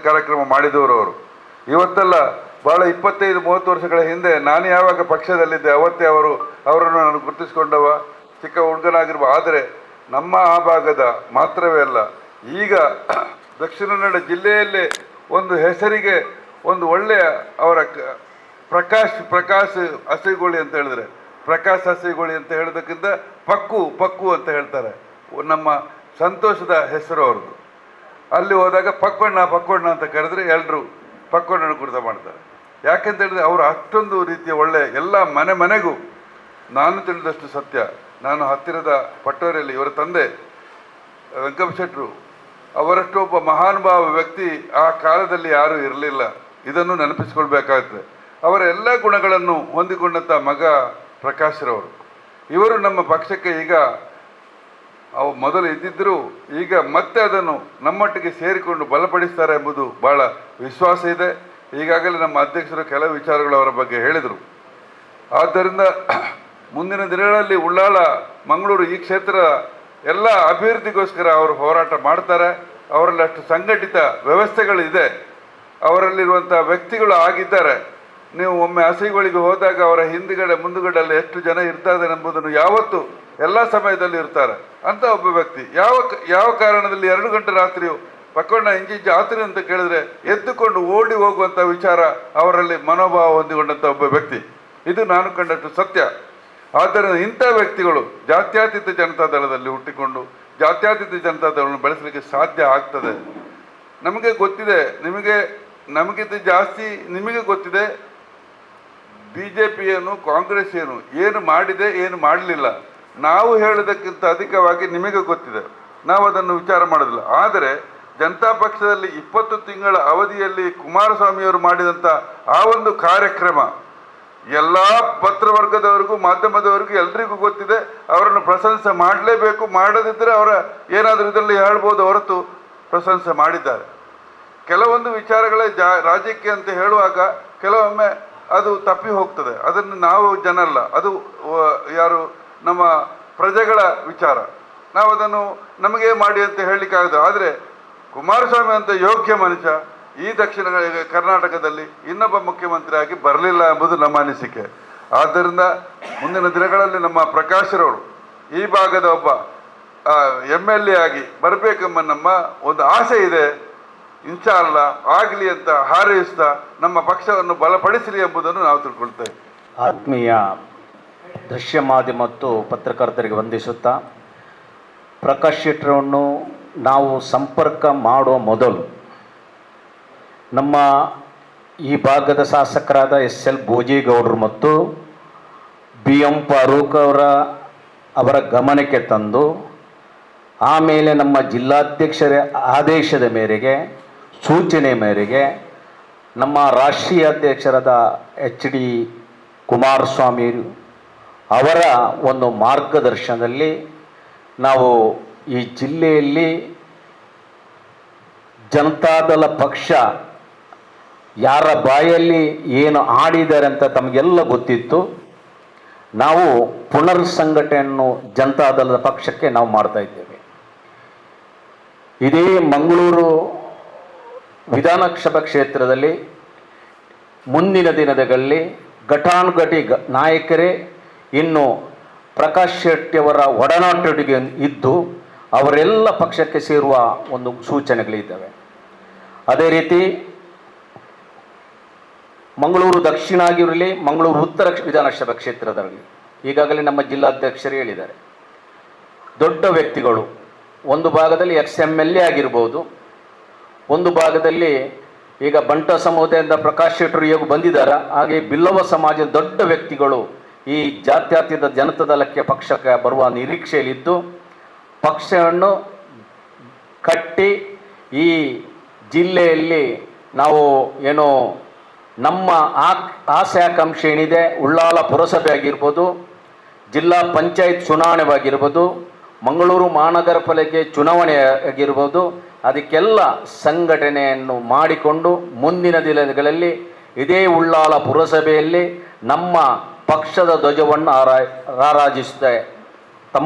ಕಾರ್ಯಕ್ರಮ ಮಾಡಿದವರು ಅವರು. ಇವತ್ತೆಲ್ಲ ಭಾಳ 25-30 ವರ್ಷಗಳ ಹಿಂದೆ ನಾನು ಯಾವಾಗ ಪಕ್ಷದಲ್ಲಿದ್ದೆ ಅವತ್ತೇ ಅವರನ್ನು ನಾನು ಗುರುತಿಸಿಕೊಂಡವ ಚಿಕ್ಕ ಹುಡುಗನಾಗಿರುವ. ಆದರೆ ನಮ್ಮ ಆ ಭಾಗದ ಮಾತ್ರವೇ ಅಲ್ಲ, ಈಗ ದಕ್ಷಿಣ ಕನ್ನಡ ಜಿಲ್ಲೆಯಲ್ಲೇ ಒಂದು ಹೆಸರಿಗೆ ಒಂದು ಒಳ್ಳೆಯ ಅವರ ಪ್ರಕಾಶ್ ಹಸಿಗೋಳಿ ಅಂತ ಹೇಳಿದ್ರೆ, ಪ್ರಕಾಶ್ ಹಸಿಗೋಳಿ ಅಂತ ಹೇಳೋದಕ್ಕಿಂತ ಪಕ್ಕು ಅಂತ ಹೇಳ್ತಾರೆ. ನಮ್ಮ ಸಂತೋಷದ ಹೆಸರು ಅವ್ರದ್ದು. ಅಲ್ಲಿ ಹೋದಾಗ ಪಕ್ವಣ್ಣ ಅಂತ ಕರೆದ್ರೆ ಎಲ್ಲರೂ ಪಕ್ವಣ್ಣನ ಗುರುತ ಮಾಡ್ತಾರೆ. ಯಾಕೆಂತ ಹೇಳಿದ್ರೆ ಅವರು ಅಷ್ಟೊಂದು ರೀತಿಯ ಒಳ್ಳೆ ಎಲ್ಲ ಮನೆಗೂ ನಾನು ತಿಳಿದಷ್ಟು ಸತ್ಯ. ನಾನು ಹತ್ತಿರದ ಪಟ್ಟೋರಿಯಲ್ಲಿ ಇವರ ತಂದೆ ವೆಂಕಟ ಶೆಟ್ಟರು ಅವರಷ್ಟು ಒಬ್ಬ ಮಹಾನುಭಾವ ವ್ಯಕ್ತಿ ಆ ಕಾಲದಲ್ಲಿ ಯಾರೂ ಇರಲಿಲ್ಲ. ಇದನ್ನು ನೆನಪಿಸ್ಕೊಳ್ಬೇಕಾಗುತ್ತೆ. ಅವರ ಎಲ್ಲ ಗುಣಗಳನ್ನು ಹೊಂದಿಕೊಂಡಂಥ ಮಗ ಪ್ರಕಾಶ್ರವರು. ಇವರು ನಮ್ಮ ಪಕ್ಷಕ್ಕೆ ಈಗ ಮೊದಲು ಇದ್ದಿದ್ದರೂ ಈಗ ಮತ್ತೆ ಅದನ್ನು ನಮ್ಮೊಟ್ಟಿಗೆ ಸೇರಿಕೊಂಡು ಬಲಪಡಿಸ್ತಾರೆ ಎಂಬುದು ಭಾಳ ವಿಶ್ವಾಸ ಇದೆ. ಈಗಾಗಲೇ ನಮ್ಮ ಅಧ್ಯಕ್ಷರು ಕೆಲವು ವಿಚಾರಗಳು ಅವರ ಬಗ್ಗೆ ಹೇಳಿದರು. ಆದ್ದರಿಂದ ಮುಂದಿನ ದಿನಗಳಲ್ಲಿ ಉಳ್ಳಾಳ ಮಂಗಳೂರು ಈ ಕ್ಷೇತ್ರ ಎಲ್ಲ ಅಭಿವೃದ್ಧಿಗೋಸ್ಕರ ಅವರು ಹೋರಾಟ ಮಾಡ್ತಾರೆ. ಅವರಲ್ಲಿ ಅಷ್ಟು ಸಂಘಟಿತ ವ್ಯವಸ್ಥೆಗಳಿದೆ, ಅವರಲ್ಲಿರುವಂಥ ವ್ಯಕ್ತಿಗಳು ಆಗಿದ್ದಾರೆ. ನೀವು ಒಮ್ಮೆ ಹಸಿಗಳಿಗೆ ಹೋದಾಗ ಅವರ ಹಿಂದುಗಡೆ ಮುಂದುಗಡೆಯಲ್ಲಿ ಎಷ್ಟು ಜನ ಇರ್ತಾರೆ ಎಂಬುದನ್ನು ಯಾವತ್ತೂ ಎಲ್ಲ ಸಮಯದಲ್ಲಿ ಇರ್ತಾರೆ ಅಂತ ಒಬ್ಬ ವ್ಯಕ್ತಿ. ಯಾವ ಕಾರಣದಲ್ಲಿ 2 ಗಂಟೆ ರಾತ್ರಿಯು ಪಕ್ಕೊಂಡ ಇಂಜಿಂಚು ಆತ್ರಿ ಅಂತ ಕೇಳಿದ್ರೆ ಎದ್ದುಕೊಂಡು ಓಡಿ ಹೋಗುವಂಥ ವಿಚಾರ ಅವರಲ್ಲಿ ಮನೋಭಾವ ಹೊಂದಿಕೊಂಡಂಥ ಒಬ್ಬ ವ್ಯಕ್ತಿ. ಇದು ನಾನು ಕಂಡಷ್ಟು ಸತ್ಯ. ಆದ್ದರಿಂದ ಇಂಥ ವ್ಯಕ್ತಿಗಳು ಜಾತ್ಯತೀತ ಜನತಾದಳದಲ್ಲಿ ಹುಟ್ಟಿಕೊಂಡು ಜಾತ್ಯತೀತ ಜನತಾದಳವನ್ನು ಬೆಳೆಸಲಿಕ್ಕೆ ಸಾಧ್ಯ ಆಗ್ತದೆ. ನಮಗೆ ಗೊತ್ತಿದೆ, ನಮಗಿಂತ ಜಾಸ್ತಿ ನಿಮಗೆ ಗೊತ್ತಿದೆ BJP ಏನು ಕಾಂಗ್ರೆಸ್ ಏನು ಮಾಡಿದೆ, ಏನು ಮಾಡಲಿಲ್ಲ. ನಾವು ಹೇಳೋದಕ್ಕಿಂತ ಅಧಿಕವಾಗಿ ನಿಮಗೆ ಗೊತ್ತಿದೆ, ನಾವು ಅದನ್ನು ವಿಚಾರ ಮಾಡೋದಿಲ್ಲ. ಆದರೆ ಜನತಾ ಪಕ್ಷದಲ್ಲಿ 20 ತಿಂಗಳ ಅವಧಿಯಲ್ಲಿ ಕುಮಾರಸ್ವಾಮಿಯವರು ಮಾಡಿದಂಥ ಆ ಒಂದು ಕಾರ್ಯಕ್ರಮ ಎಲ್ಲ ಪತ್ರವರ್ಗದವರಿಗೂ ಮಾಧ್ಯಮದವರಿಗೂ ಎಲ್ರಿಗೂ ಗೊತ್ತಿದೆ. ಅವರನ್ನು ಪ್ರಶಂಸೆ ಮಾಡಲೇಬೇಕು, ಮಾಡದಿದ್ದರೆ ಅವರ ಏನಾದರೂ ಇದರಲ್ಲಿ ಹೇಳ್ಬೋದು ಹೊರತು ಪ್ರಶಂಸೆ ಮಾಡಿದ್ದಾರೆ. ಕೆಲವೊಂದು ವಿಚಾರಗಳೇ ರಾಜ್ಯಕ್ಕೆ ಅಂತ ಹೇಳುವಾಗ ಕೆಲವೊಮ್ಮೆ ಅದು ತಪ್ಪಿ ಹೋಗ್ತದೆ. ಅದನ್ನು ನಾವು ಜನ ಅಲ್ಲ, ಅದು ಯಾರು ನಮ್ಮ ಪ್ರಜೆಗಳ ವಿಚಾರ. ನಾವು ಅದನ್ನು ನಮಗೆ ಮಾಡಿ ಅಂತ ಹೇಳಲಿಕ್ಕಾಗದು. ಆದರೆ ಕುಮಾರಸ್ವಾಮಿ ಅಂತ ಯೋಗ್ಯ ಮನುಷ್ಯ ಈ ದಕ್ಷಿಣ ಕರ್ನಾಟಕದಲ್ಲಿ ಇನ್ನೊಬ್ಬ ಮುಖ್ಯಮಂತ್ರಿ ಆಗಿ ಬರಲಿಲ್ಲ ಎಂಬುದು ನಮ್ಮ ಅನಿಸಿಕೆ. ಆದ್ದರಿಂದ ಮುಂದಿನ ದಿನಗಳಲ್ಲಿ ನಮ್ಮ ಪ್ರಕಾಶ್ರವರು ಈ ಭಾಗದ ಒಬ್ಬ MLA ಆಗಿ ಬರಬೇಕೆಂಬ ನಮ್ಮ ಒಂದು ಆಸೆ ಇದೆ. ಇನ್ಶಾ ಅಲ್ಲ ಆಗಲಿ ಅಂತ ಹಾರೈಸ್ತಾ ನಮ್ಮ ಪಕ್ಷವನ್ನು ಬಲಪಡಿಸಲಿ ಎಂಬುದನ್ನು ನಾವು ತಿಳ್ಕೊಳ್ತೇವೆ. ಆತ್ಮೀಯ ದೃಶ್ಯ ಮಾಧ್ಯಮ ಮತ್ತು ಪತ್ರಕರ್ತರಿಗೆ ವಂದಿಸುತ್ತಾ, ಪ್ರಕಾಶ್ ಶೆಟ್ಟರನ್ನು ನಾವು ಸಂಪರ್ಕ ಮಾಡುವ ಮೊದಲು ನಮ್ಮ ಈ ಭಾಗದ ಶಾಸಕರಾದ SL ಭೋಜೇಗೌಡರು ಮತ್ತು BM ಫಾರೂಕ್ ಅವರ ಗಮನಕ್ಕೆ ತಂದು, ಆಮೇಲೆ ನಮ್ಮ ಜಿಲ್ಲಾಧ್ಯಕ್ಷರ ಆದೇಶದ ಮೇರೆಗೆ, ಸೂಚನೆ ಮೇರೆಗೆ ನಮ್ಮ ರಾಷ್ಟ್ರೀಯ ಅಧ್ಯಕ್ಷರಾದ HD ಕುಮಾರಸ್ವಾಮಿ ಅವರ ಒಂದು ಮಾರ್ಗದರ್ಶನದಲ್ಲಿ ನಾವು ಈ ಜಿಲ್ಲೆಯಲ್ಲಿ ಜನತಾದಳ ಪಕ್ಷ ಯಾರ ಬಾಯಲ್ಲಿ ಏನು ಆಡಿದ್ದಾರೆ ಅಂತ ತಮಗೆಲ್ಲ ಗೊತ್ತಿತ್ತು. ನಾವು ಪುನರ್ ಸಂಘಟನೆಯನ್ನು ಜನತಾದಳದ ಪಕ್ಷಕ್ಕೆ ನಾವು ಮಾಡ್ತಾ ಇದ್ದೇವೆ. ಇದೇ ಮಂಗಳೂರು ವಿಧಾನಸಭಾ ಕ್ಷೇತ್ರದಲ್ಲಿ ಮುಂದಿನ ದಿನಗಳಲ್ಲಿ ಘಟಾನುಘಟಿ ನಾಯಕರೇ ಇನ್ನು ಪ್ರಕಾಶ್ ಶೆಟ್ಟಿಯವರ ಒಡನಾಟೊಟ್ಟಿಗೆ ಇದ್ದು ಅವರೆಲ್ಲ ಪಕ್ಷಕ್ಕೆ ಸೇರುವ ಒಂದು ಸೂಚನೆಗಳಿದ್ದಾವೆ. ಅದೇ ರೀತಿ ಮಂಗಳೂರು ದಕ್ಷಿಣ ಆಗಿರಲಿ, ಮಂಗಳೂರು ಉತ್ತರ ವಿಧಾನಸಭಾ ಕ್ಷೇತ್ರದಲ್ಲಿ ಈಗಾಗಲೇ ನಮ್ಮ ಜಿಲ್ಲಾಧ್ಯಕ್ಷರು ಹೇಳಿದ್ದಾರೆ, ದೊಡ್ಡ ವ್ಯಕ್ತಿಗಳು ಒಂದು ಭಾಗದಲ್ಲಿ XMLA ಆಗಿರ್ಬೋದು, ಒಂದು ಭಾಗದಲ್ಲಿ ಈಗ ಬಂಟ ಸಮುದಾಯದಿಂದ ಪ್ರಕಾಶ್ ಶೆಟ್ಟರು ಈಗ ಬಂದಿದ್ದಾರೆ. ಹಾಗೆ ಬಿಲ್ಲವ ಸಮಾಜದ ದೊಡ್ಡ ವ್ಯಕ್ತಿಗಳು ಈ ಜಾತ್ಯತೀತ ಜನತಾದಳಕ್ಕೆ ಪಕ್ಷಕ್ಕೆ ಬರುವ ನಿರೀಕ್ಷೆಯಲ್ಲಿದ್ದು ಪಕ್ಷವನ್ನು ಕಟ್ಟಿ ಈ ಜಿಲ್ಲೆಯಲ್ಲಿ ನಾವು ಏನೋ ನಮ್ಮ ಆಸೆ ಆಕಾಂಕ್ಷೆ ಏನಿದೆ, ಉಳ್ಳಾಲ ಪುರಸಭೆ ಆಗಿರ್ಬೋದು, ಜಿಲ್ಲಾ ಪಂಚಾಯತ್ ಚುನಾವಣೆ ಆಗಿರ್ಬೋದು, ಮಂಗಳೂರು ಮಹಾನಗರ ಪಾಲಿಕೆ ಚುನಾವಣೆ ಆಗಿರ್ಬೋದು, ಅದಕ್ಕೆಲ್ಲ ಸಂಘಟನೆಯನ್ನು ಮಾಡಿಕೊಂಡು ಮುಂದಿನ ದಿನಗಳಲ್ಲಿ ಇದೇ ಉಳ್ಳಾಲ ಪುರಸಭೆಯಲ್ಲಿ ನಮ್ಮ ಪಕ್ಷದ ಧ್ವಜವನ್ನು ರಾರಾಜಿಸುತ್ತೆ.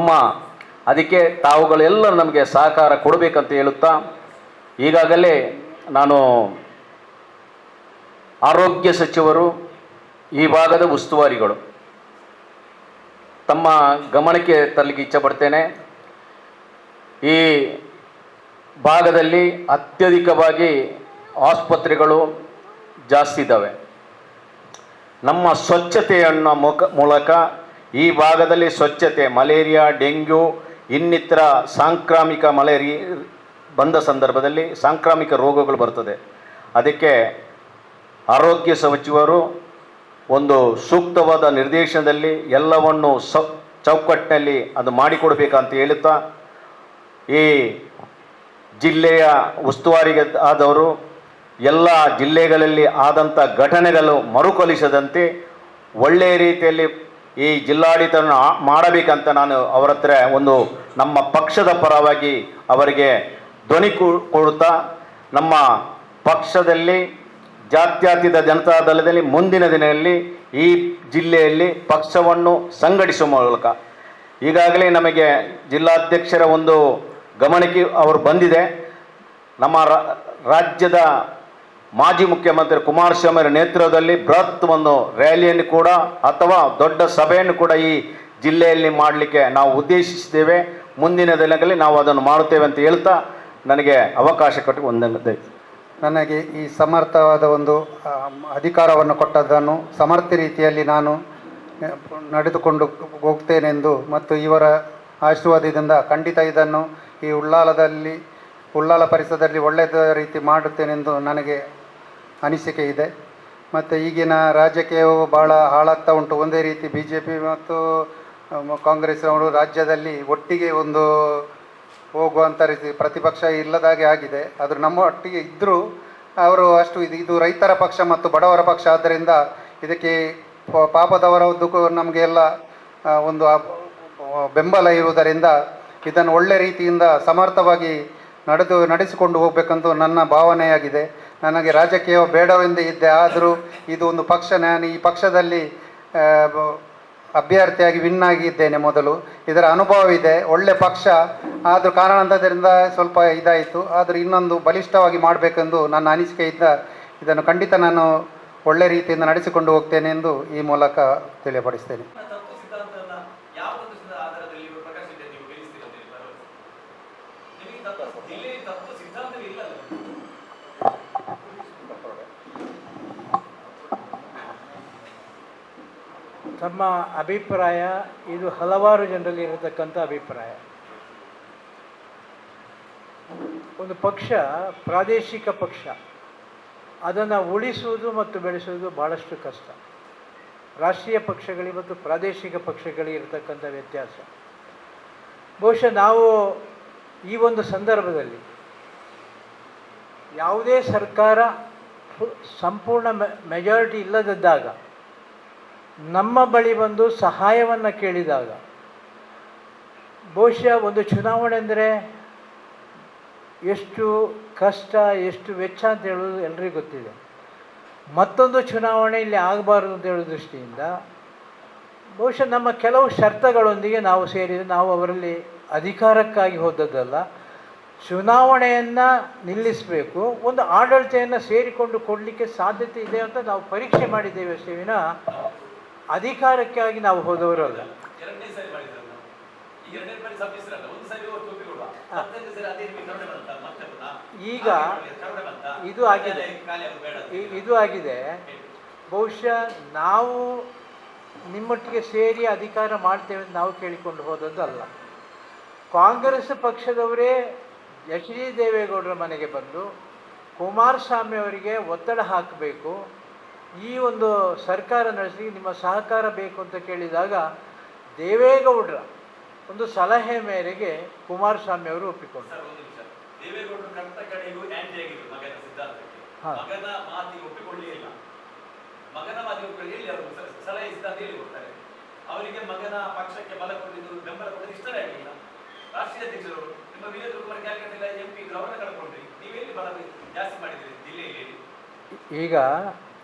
ಅದಕ್ಕೆ ತಾವುಗಳೆಲ್ಲ ನಮಗೆ ಸಹಕಾರ ಕೊಡಬೇಕಂತ ಹೇಳುತ್ತಾ, ಈಗಾಗಲೇ ನಾನು ಆರೋಗ್ಯ ಸಚಿವರು, ಈ ಭಾಗದ ಉಸ್ತುವಾರಿಗಳು ತಮ್ಮ ಗಮನಕ್ಕೆ ತರಲಿಕ್ಕೆ ಇಚ್ಛೆಪಡ್ತೇನೆ. ಈ ಭಾಗದಲ್ಲಿ ಅತ್ಯಧಿಕವಾಗಿ ಆಸ್ಪತ್ರೆಗಳು ಜಾಸ್ತಿ ಇದ್ದಾವೆ. ನಮ್ಮ ಸ್ವಚ್ಛತೆಯನ್ನು ಮೂಲಕ ಈ ಭಾಗದಲ್ಲಿ ಸ್ವಚ್ಛತೆ, ಮಲೇರಿಯಾ, ಡೆಂಗ್ಯೂ ಇನ್ನಿತರ ಸಾಂಕ್ರಾಮಿಕ ಬಂದ ಸಂದರ್ಭದಲ್ಲಿ ಸಾಂಕ್ರಾಮಿಕ ರೋಗಗಳು ಬರ್ತದೆ. ಅದಕ್ಕೆ ಆರೋಗ್ಯ ಸಚಿವರು ಒಂದು ಸೂಕ್ತವಾದ ನಿರ್ದೇಶನದಲ್ಲಿ ಎಲ್ಲವನ್ನು ಚೌಕಟ್ಟಿನಲ್ಲಿ ಅದು ಮಾಡಿಕೊಡ್ಬೇಕಂತ ಹೇಳುತ್ತಾ, ಈ ಜಿಲ್ಲೆಯ ಉಸ್ತುವಾರಿಗೆ ಆದವರು ಎಲ್ಲ ಜಿಲ್ಲೆಗಳಲ್ಲಿ ಆದಂಥ ಘಟನೆಗಳು ಮರುಕಳಿಸದಂತೆ ಒಳ್ಳೆಯ ರೀತಿಯಲ್ಲಿ ಈ ಜಿಲ್ಲಾಡಳಿತವನ್ನು ಮಾಡಬೇಕಂತ ನಾನು ಅವರ ಹತ್ರ ಒಂದು ನಮ್ಮ ಪಕ್ಷದ ಪರವಾಗಿ ಅವರಿಗೆ ಧ್ವನಿ ಕೊಡುತ್ತಾ, ನಮ್ಮ ಪಕ್ಷದಲ್ಲಿ ಜಾತ್ಯತೀತ ಜನತಾದಳದಲ್ಲಿ ಮುಂದಿನ ದಿನದಲ್ಲಿ ಈ ಜಿಲ್ಲೆಯಲ್ಲಿ ಪಕ್ಷವನ್ನು ಸಂಘಟಿಸುವ ಮೂಲಕ ಈಗಾಗಲೇ ನಮಗೆ ಜಿಲ್ಲಾಧ್ಯಕ್ಷರ ಒಂದು ಗಮನಕ್ಕೆ ಅವರು ಬಂದಿದೆ. ನಮ್ಮ ರಾಜ್ಯದ ಮಾಜಿ ಮುಖ್ಯಮಂತ್ರಿ ಕುಮಾರಸ್ವಾಮಿ ಅವರ ನೇತೃತ್ವದಲ್ಲಿ ಬೃಹತ್ ಒಂದು ರ್ಯಾಲಿಯನ್ನು ಕೂಡ ಅಥವಾ ದೊಡ್ಡ ಸಭೆಯನ್ನು ಕೂಡ ಈ ಜಿಲ್ಲೆಯಲ್ಲಿ ಮಾಡಲಿಕ್ಕೆ ನಾವು ಉದ್ದೇಶಿಸಿದ್ದೇವೆ. ಮುಂದಿನ ದಿನಗಳಲ್ಲಿ ನಾವು ಅದನ್ನು ಮಾಡುತ್ತೇವೆ ಅಂತ ಹೇಳ್ತಾ ನನಗೆ ಅವಕಾಶ ಕೊಟ್ಟು ಒಂದೇ ನನಗೆ ಈ ಸಮರ್ಥವಾದ ಒಂದು ಅಧಿಕಾರವನ್ನು ಕೊಟ್ಟದ್ದನ್ನು ಸಮರ್ಥ ರೀತಿಯಲ್ಲಿ ನಾನು ನಡೆದುಕೊಂಡು ಹೋಗ್ತೇನೆಂದು ಮತ್ತು ಇವರ ಆಶೀರ್ವಾದದಿಂದ ಖಂಡಿತ ಇದನ್ನು ಈ ಉಳ್ಳಾಲ ಪರಿಸರದಲ್ಲಿ ಒಳ್ಳೆಯ ರೀತಿ ಮಾಡುತ್ತೇನೆಂದು ನನಗೆ ಅನಿಸಿಕೆ ಇದೆ. ಮತ್ತು ಈಗಿನ ರಾಜಕೀಯವು ಭಾಳ ಹಾಳಾಗ್ತಾ ಉಂಟು. ಒಂದೇ ರೀತಿ BJP ಮತ್ತು ಕಾಂಗ್ರೆಸ್ ಅವರು ರಾಜ್ಯದಲ್ಲಿ ಒಟ್ಟಿಗೆ ಒಂದು ಹೋಗುವಂಥ ರೀತಿ ಪ್ರತಿಪಕ್ಷ ಇಲ್ಲದಾಗೆ ಆಗಿದೆ. ಆದರೂ ನಮ್ಮ ಒಟ್ಟಿಗೆ ಇದ್ದರೂ ಅವರು ಅಷ್ಟು ಇದು ರೈತರ ಪಕ್ಷ ಮತ್ತು ಬಡವರ ಪಕ್ಷ ಆದ್ದರಿಂದ ಇದಕ್ಕೆ ಪಾಪದವರದ್ದು ನಮಗೆಲ್ಲ ಒಂದು ಬೆಂಬಲ ಇರುವುದರಿಂದ ಇದನ್ನು ಒಳ್ಳೆ ರೀತಿಯಿಂದ ಸಮರ್ಥವಾಗಿ ನಡೆಸಿಕೊಂಡು ಹೋಗಬೇಕಂತ ನನ್ನ ಭಾವನೆಯಾಗಿದೆ. ನನಗೆ ರಾಜಕೀಯ ಬೇಡವೆಂದೇ ಇದ್ದೆ, ಆದರೂ ಇದು ಒಂದು ಪಕ್ಷ, ನಾನು ಈ ಪಕ್ಷದಲ್ಲಿ ಅಭ್ಯರ್ಥಿಯಾಗಿ ವಿನ್ ಆಗಿದ್ದೇನೆ. ಮೊದಲು ಇದರ ಅನುಭವವಿದೆ, ಒಳ್ಳೆ ಪಕ್ಷ. ಆದರೂ ಕಾರಣಾಂತರದಿಂದ ಸ್ವಲ್ಪ ಇದಾಯಿತು. ಆದರೆ ಇನ್ನೊಂದು ಬಲಿಷ್ಠವಾಗಿ ಮಾಡಬೇಕೆಂದು ನನ್ನ ಅನಿಸಿಕೆ ಇದ್ದ ಇದನ್ನು ಖಂಡಿತ ನಾನು ಒಳ್ಳೆ ರೀತಿಯಿಂದ ನಡೆಸಿಕೊಂಡು ಹೋಗ್ತೇನೆ ಎಂದು ಈ ಮೂಲಕ ತಿಳಿಯಪಡಿಸ್ತೇನೆ. ತಮ್ಮ ಅಭಿಪ್ರಾಯ ಇದು ಹಲವಾರು ಜನರಲ್ಲಿ ಇರತಕ್ಕಂಥ ಅಭಿಪ್ರಾಯ. ಒಂದು ಪಕ್ಷ ಪ್ರಾದೇಶಿಕ ಪಕ್ಷ, ಅದನ್ನು ಉಳಿಸುವುದು ಮತ್ತು ಬೆಳೆಸುವುದು ಭಾಳಷ್ಟು ಕಷ್ಟ. ರಾಷ್ಟ್ರೀಯ ಪಕ್ಷಗಳಿಗೆ ಮತ್ತು ಪ್ರಾದೇಶಿಕ ಪಕ್ಷಗಳಿಗೆ ಇರತಕ್ಕಂಥ ವ್ಯತ್ಯಾಸ. ಬಹುಶಃ ನಾವು ಈ ಒಂದು ಸಂದರ್ಭದಲ್ಲಿ ಯಾವುದೇ ಸರ್ಕಾರ ಸಂಪೂರ್ಣ ಮೆಜಾರಿಟಿ ಇಲ್ಲದಿದ್ದಾಗ ನಮ್ಮ ಬಳಿ ಬಂದು ಸಹಾಯವನ್ನು ಕೇಳಿದಾಗ, ಬಹುಶಃ ಒಂದು ಚುನಾವಣೆ ಅಂದರೆ ಎಷ್ಟು ಕಷ್ಟ, ಎಷ್ಟು ವೆಚ್ಚ ಅಂತ ಹೇಳೋದು ಎಲ್ರಿಗೂ ಗೊತ್ತಿದೆ. ಮತ್ತೊಂದು ಚುನಾವಣೆ ಇಲ್ಲಿ ಆಗಬಾರ್ದು ಅಂತ ಹೇಳೋ ದೃಷ್ಟಿಯಿಂದ ಬಹುಶಃ ನಮ್ಮ ಕೆಲವು ಷರತ್ತುಗಳೊಂದಿಗೆ ನಾವು ಸೇರಿದರೆ, ನಾವು ಅವರಲ್ಲಿ ಅಧಿಕಾರಕ್ಕಾಗಿ ಹೋದದ್ದಲ್ಲ, ಚುನಾವಣೆಯನ್ನು ನಿಲ್ಲಿಸಬೇಕು, ಒಂದು ಆಡಳಿತೆಯನ್ನು ಸೇರಿಕೊಂಡು ಕೊಡಲಿಕ್ಕೆ ಸಾಧ್ಯತೆ ಇದೆ ಅಂತ ನಾವು ಪರೀಕ್ಷೆ ಮಾಡಿದ್ದೇವೆ ಅಷ್ಟೇ ವಿನ ಅಧಿಕಾರಕ್ಕಾಗಿ ನಾವು ಹೋದವರಲ್ಲ. ಈಗ ಇದು ಆಗಿದೆ. ಬಹುಶಃ ನಾವು ನಿಮ್ಮೊಟ್ಟಿಗೆ ಸೇರಿ ಅಧಿಕಾರ ಮಾಡ್ತೇವೆ ಅಂತ ನಾವು ಕೇಳಿಕೊಂಡು ಹೋದದ್ದಲ್ಲ. ಕಾಂಗ್ರೆಸ್ ಪಕ್ಷದವರೇ ಎಚ್ ಡಿ ದೇವೇಗೌಡರ ಮನೆಗೆ ಬಂದು ಕುಮಾರಸ್ವಾಮಿ ಅವರಿಗೆ ಒತ್ತಡ ಹಾಕಬೇಕು, ಈ ಒಂದು ಸರ್ಕಾರ ನಡೆಸಿ ನಿಮ್ಮ ಸಹಕಾರ ಬೇಕು ಅಂತ ಕೇಳಿದಾಗ ದೇವೇಗೌಡರ ಒಂದು ಸಲಹೆ ಮೇರೆಗೆ ಕುಮಾರಸ್ವಾಮಿ ಅವರು ಒಪ್ಪಿಕೊಂಡರು. ಅವರಿಗೆ ಮಗನ ಪಕ್ಷಕ್ಕೆ ಬಲ ಕೊಟ್ಟಿದ್ದು ಬೆಂಬಲ ಕೊಟ್ಟಿದ್ದು ಇಷ್ಟನೇ ಆಗಲಿಲ್ಲ. ರಾಷ್ಟ್ರೀಯ ಅಧ್ಯಕ್ಷರು ನಿಮ್ಮ ವೀರೇಂದ್ರ ಕುಮಾರ್ ಕ್ಯಾಲ್ಕಟ್ಟಿಲ್ಲ MP ಗೌರವ ಕಳ್ಕೊಂಡ್ರಿ, ನೀವೇನು ಬಲ ಜಾಸ್ತಿ ಮಾಡಿದ್ರಿ ಜಿಲ್ಲೆಯಲ್ಲಿ? ಈಗ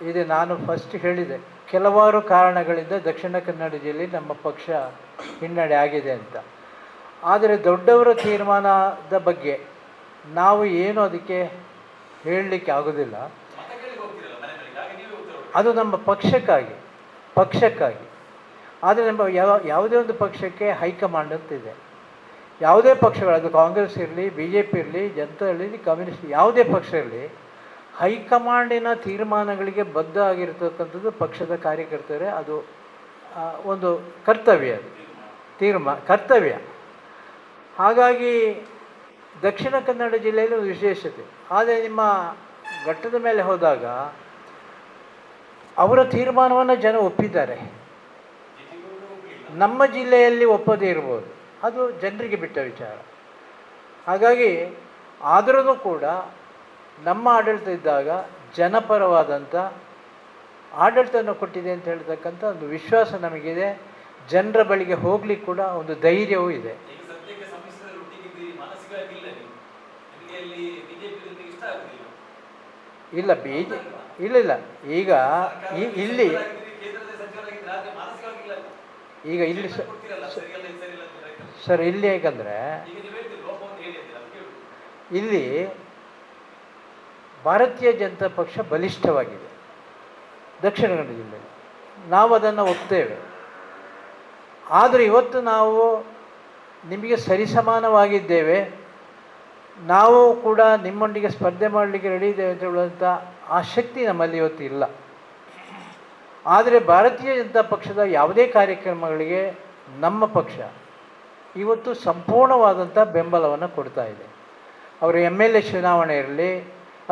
ಇದು ನಾನು ಫಸ್ಟ್ ಹೇಳಿದೆ, ಕೆಲವಾರು ಕಾರಣಗಳಿಂದ ದಕ್ಷಿಣ ಕನ್ನಡ ಜಿಲ್ಲೆಯಲ್ಲಿ ನಮ್ಮ ಪಕ್ಷ ಹಿನ್ನಡೆ ಆಗಿದೆ ಅಂತ. ಆದರೆ ದೊಡ್ಡವರ ತೀರ್ಮಾನದ ಬಗ್ಗೆ ನಾವು ಏನು ಅದಕ್ಕೆ ಹೇಳಲಿಕ್ಕೆ ಆಗೋದಿಲ್ಲ. ಅದು ನಮ್ಮ ಪಕ್ಷಕ್ಕಾಗಿ. ಆದರೆ ನಮ್ಮ ಯಾವುದೇ ಒಂದು ಪಕ್ಷಕ್ಕೆ ಹೈಕಮಾಂಡ್ ಅಂತಿದೆ. ಯಾವುದೇ ಪಕ್ಷಗಳು, ಅದು ಕಾಂಗ್ರೆಸ್ ಇರಲಿ, BJP ಇರಲಿ, ಜನತಾ ಇರಲಿ, ಕಮ್ಯುನಿಸ್ಟ್, ಯಾವುದೇ ಪಕ್ಷ ಇರಲಿ, ಹೈಕಮಾಂಡಿನ ತೀರ್ಮಾನಗಳಿಗೆ ಬದ್ಧ ಆಗಿರ್ತಕ್ಕಂಥದ್ದು ಪಕ್ಷದ ಕಾರ್ಯಕರ್ತರೇ. ಅದು ಒಂದು ಕರ್ತವ್ಯ, ಅದು ಕರ್ತವ್ಯ. ಹಾಗಾಗಿ ದಕ್ಷಿಣ ಕನ್ನಡ ಜಿಲ್ಲೆಯಲ್ಲಿ ಒಂದು ವಿಶೇಷತೆ. ಆದರೆ ನಿಮ್ಮ ಘಟ್ಟದ ಮೇಲೆ ಹೋದಾಗ ಅವರ ತೀರ್ಮಾನವನ್ನು ಜನ ಒಪ್ಪಿದ್ದಾರೆ. ನಮ್ಮ ಜಿಲ್ಲೆಯಲ್ಲಿ ಒಪ್ಪದೇ ಇರ್ಬೋದು, ಅದು ಜನರಿಗೆ ಬಿಟ್ಟ ವಿಚಾರ. ಹಾಗಾಗಿ ಆದರೂ ಕೂಡ ನಮ್ಮ ಆಡಳಿತ ಇದ್ದಾಗ ಜನಪರವಾದಂಥ ಆಡಳಿತವನ್ನು ಕೊಟ್ಟಿದೆ ಅಂತ ಹೇಳ್ತಕ್ಕಂಥ ಒಂದು ವಿಶ್ವಾಸ ನಮಗಿದೆ. ಜನರ ಬಳಿಗೆ ಹೋಗ್ಲಿಕ್ಕೆ ಕೂಡ ಒಂದು ಧೈರ್ಯವೂ ಇದೆ. ಇಲ್ಲ ಇಲ್ಲ ಈಗ ಇಲ್ಲಿ ಸರ್ ಇಲ್ಲಿ ಹೇಗಂದರೆ ಈಗ ನೀವು ಹೇಳ್ತೀರಿ ಲೋಪವನ್ನು ಹೇಳಿ ಅಂತೀರ, ಅದಕ್ಕೆ ಹೇಳುದು. ಇಲ್ಲಿ ಭಾರತೀಯ ಜನತಾ ಪಕ್ಷ ಬಲಿಷ್ಠವಾಗಿದೆ ದಕ್ಷಿಣ ಕನ್ನಡ ಜಿಲ್ಲೆಯಲ್ಲಿ, ನಾವು ಅದನ್ನು ಒಪ್ತೇವೆ. ಆದರೆ ಇವತ್ತು ನಾವು ನಿಮಗೆ ಸರಿಸಮಾನವಾಗಿದ್ದೇವೆ, ನಾವು ಕೂಡ ನಿಮ್ಮೊಂದಿಗೆ ಸ್ಪರ್ಧೆ ಮಾಡಲಿಕ್ಕೆ ರೆಡಿ ಇದ್ದೇವೆ ಅಂತ ಹೇಳುವಂಥ ಆ ಶಕ್ತಿ ನಮ್ಮಲ್ಲಿ ಇವತ್ತು ಇಲ್ಲ. ಆದರೆ ಭಾರತೀಯ ಜನತಾ ಪಕ್ಷದ ಯಾವುದೇ ಕಾರ್ಯಕ್ರಮಗಳಿಗೆ ನಮ್ಮ ಪಕ್ಷ ಇವತ್ತು ಸಂಪೂರ್ಣವಾದಂಥ ಬೆಂಬಲವನ್ನು ಕೊಡ್ತಾ ಇದೆ. ಅವರು MLA ಚುನಾವಣೆ ಇರಲಿ,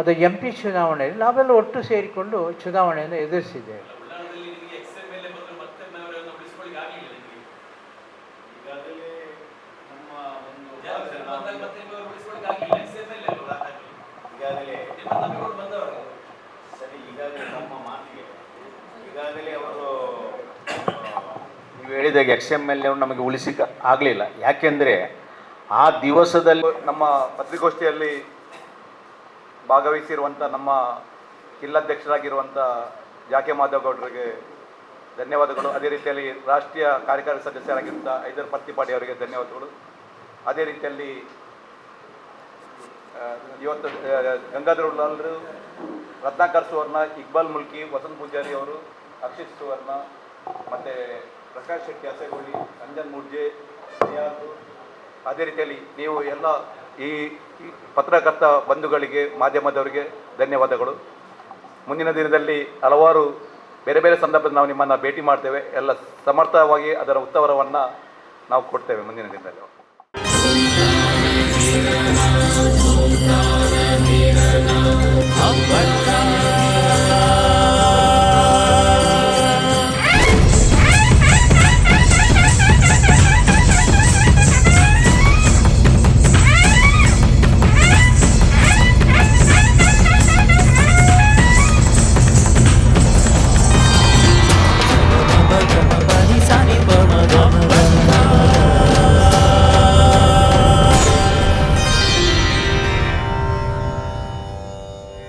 ಅದು MP ಚುನಾವಣೆ ಇರಲಿ, ನಾವೆಲ್ಲ ಒಟ್ಟು ಸೇರಿಕೊಂಡು ಚುನಾವಣೆಯನ್ನು ಎದುರಿಸಿದ್ದೇವೆ. ಉಳ್ಳಾಳದಲ್ಲಿ ನಿಮಗೆ XMLA ಬಂದು ಮತ್ತೆ ಅವರನ್ನು ಉಳಿಸ್ಕೊಳ್ಳಿಕ್ಕೆ ಆಗಲಿಲ್ಲ ನಿಮಗೆ. ಈಗಾಗಲೇ ನಮ್ಮ ಒಂದು ಬಂದಾಗ ಮತ್ತೆ ನಿಮ್ಮವರು ಉಳಿಸ್ಕೊಳ್ಳಿಕ್ಕೆ ಆಗಲಿಲ್ಲ. XMLA ಅಲ್ವಾ ರಾಜ್ಯದಲ್ಲಿ? ಈಗಾಗಲೇ ನಿಮ್ಮ ನಂಬಿಕೊಂಡು ಬಂದವರು. ಸರಿ, ಈಗಾಗಲೇ ನಮ್ಮ ಮಾತಿಗೆ ಈಗಾಗಲೇ ಅವರು ನೀವು ಹೇಳಿದಾಗ XMLA ನಮಗೆ ಉಳಿಸಿಕ್ಕೆ ಆಗಲಿಲ್ಲ. ಯಾಕೆಂದರೆ ಆ ದಿವಸದಲ್ಲಿ ನಮ್ಮ ಪತ್ರಿಕಾಗೋಷ್ಠಿಯಲ್ಲಿ ಭಾಗವಹಿಸಿರುವಂಥ ನಮ್ಮ ಜಿಲ್ಲಾಧ್ಯಕ್ಷರಾಗಿರುವಂಥ ಜಾಕೆ ಮಾಧವಗೌಡರಿಗೆ ಧನ್ಯವಾದಗಳು. ಅದೇ ರೀತಿಯಲ್ಲಿ ರಾಷ್ಟ್ರೀಯ ಕಾರ್ಯಕಾರಿ ಸದಸ್ಯರಾಗಿರುವಂಥ ಐದರ್ ಪತ್ತಿಪಾಡಿ ಅವರಿಗೆ ಧನ್ಯವಾದಗಳು. ಅದೇ ರೀತಿಯಲ್ಲಿ ಇವತ್ತು ಗಂಗಾಧರ ಉಳ್ಳಾಲರು, ರತ್ನಾಕರ್ ಸುವರ್ಣ, ಇಕ್ಬಾಲ್ ಮುಲ್ಕಿ, ವಸಂತ್ ಪೂಜಾರಿ ಅವರು, ಅಕ್ಷಿತ್ ಸುವರ್ಣ, ಮತ್ತು ಪ್ರಕಾಶ್ ಶೆಟ್ಟಿ ಹಸೆಗೋಳಿ, ರಂಜನ್ ಮುರ್ಜೆ, ನಿಯಾಜು, ಅದೇ ರೀತಿಯಲ್ಲಿ ನೀವು ಎಲ್ಲ ಈ ಪತ್ರಕರ್ತ ಬಂಧುಗಳಿಗೆ, ಮಾಧ್ಯಮದವರಿಗೆ ಧನ್ಯವಾದಗಳು. ಮುಂದಿನ ದಿನದಲ್ಲಿ ಹಲವಾರು ಬೇರೆ ಬೇರೆ ಸಂದರ್ಭದಲ್ಲಿ ನಾವು ನಿಮ್ಮನ್ನು ಭೇಟಿ ಮಾಡ್ತೇವೆ. ಎಲ್ಲ ಸಮರ್ಥವಾಗಿ ಅದರ ಉತ್ತರವನ್ನು ನಾವು ಕೊಡ್ತೇವೆ ಮುಂದಿನ ದಿನದಲ್ಲಿ.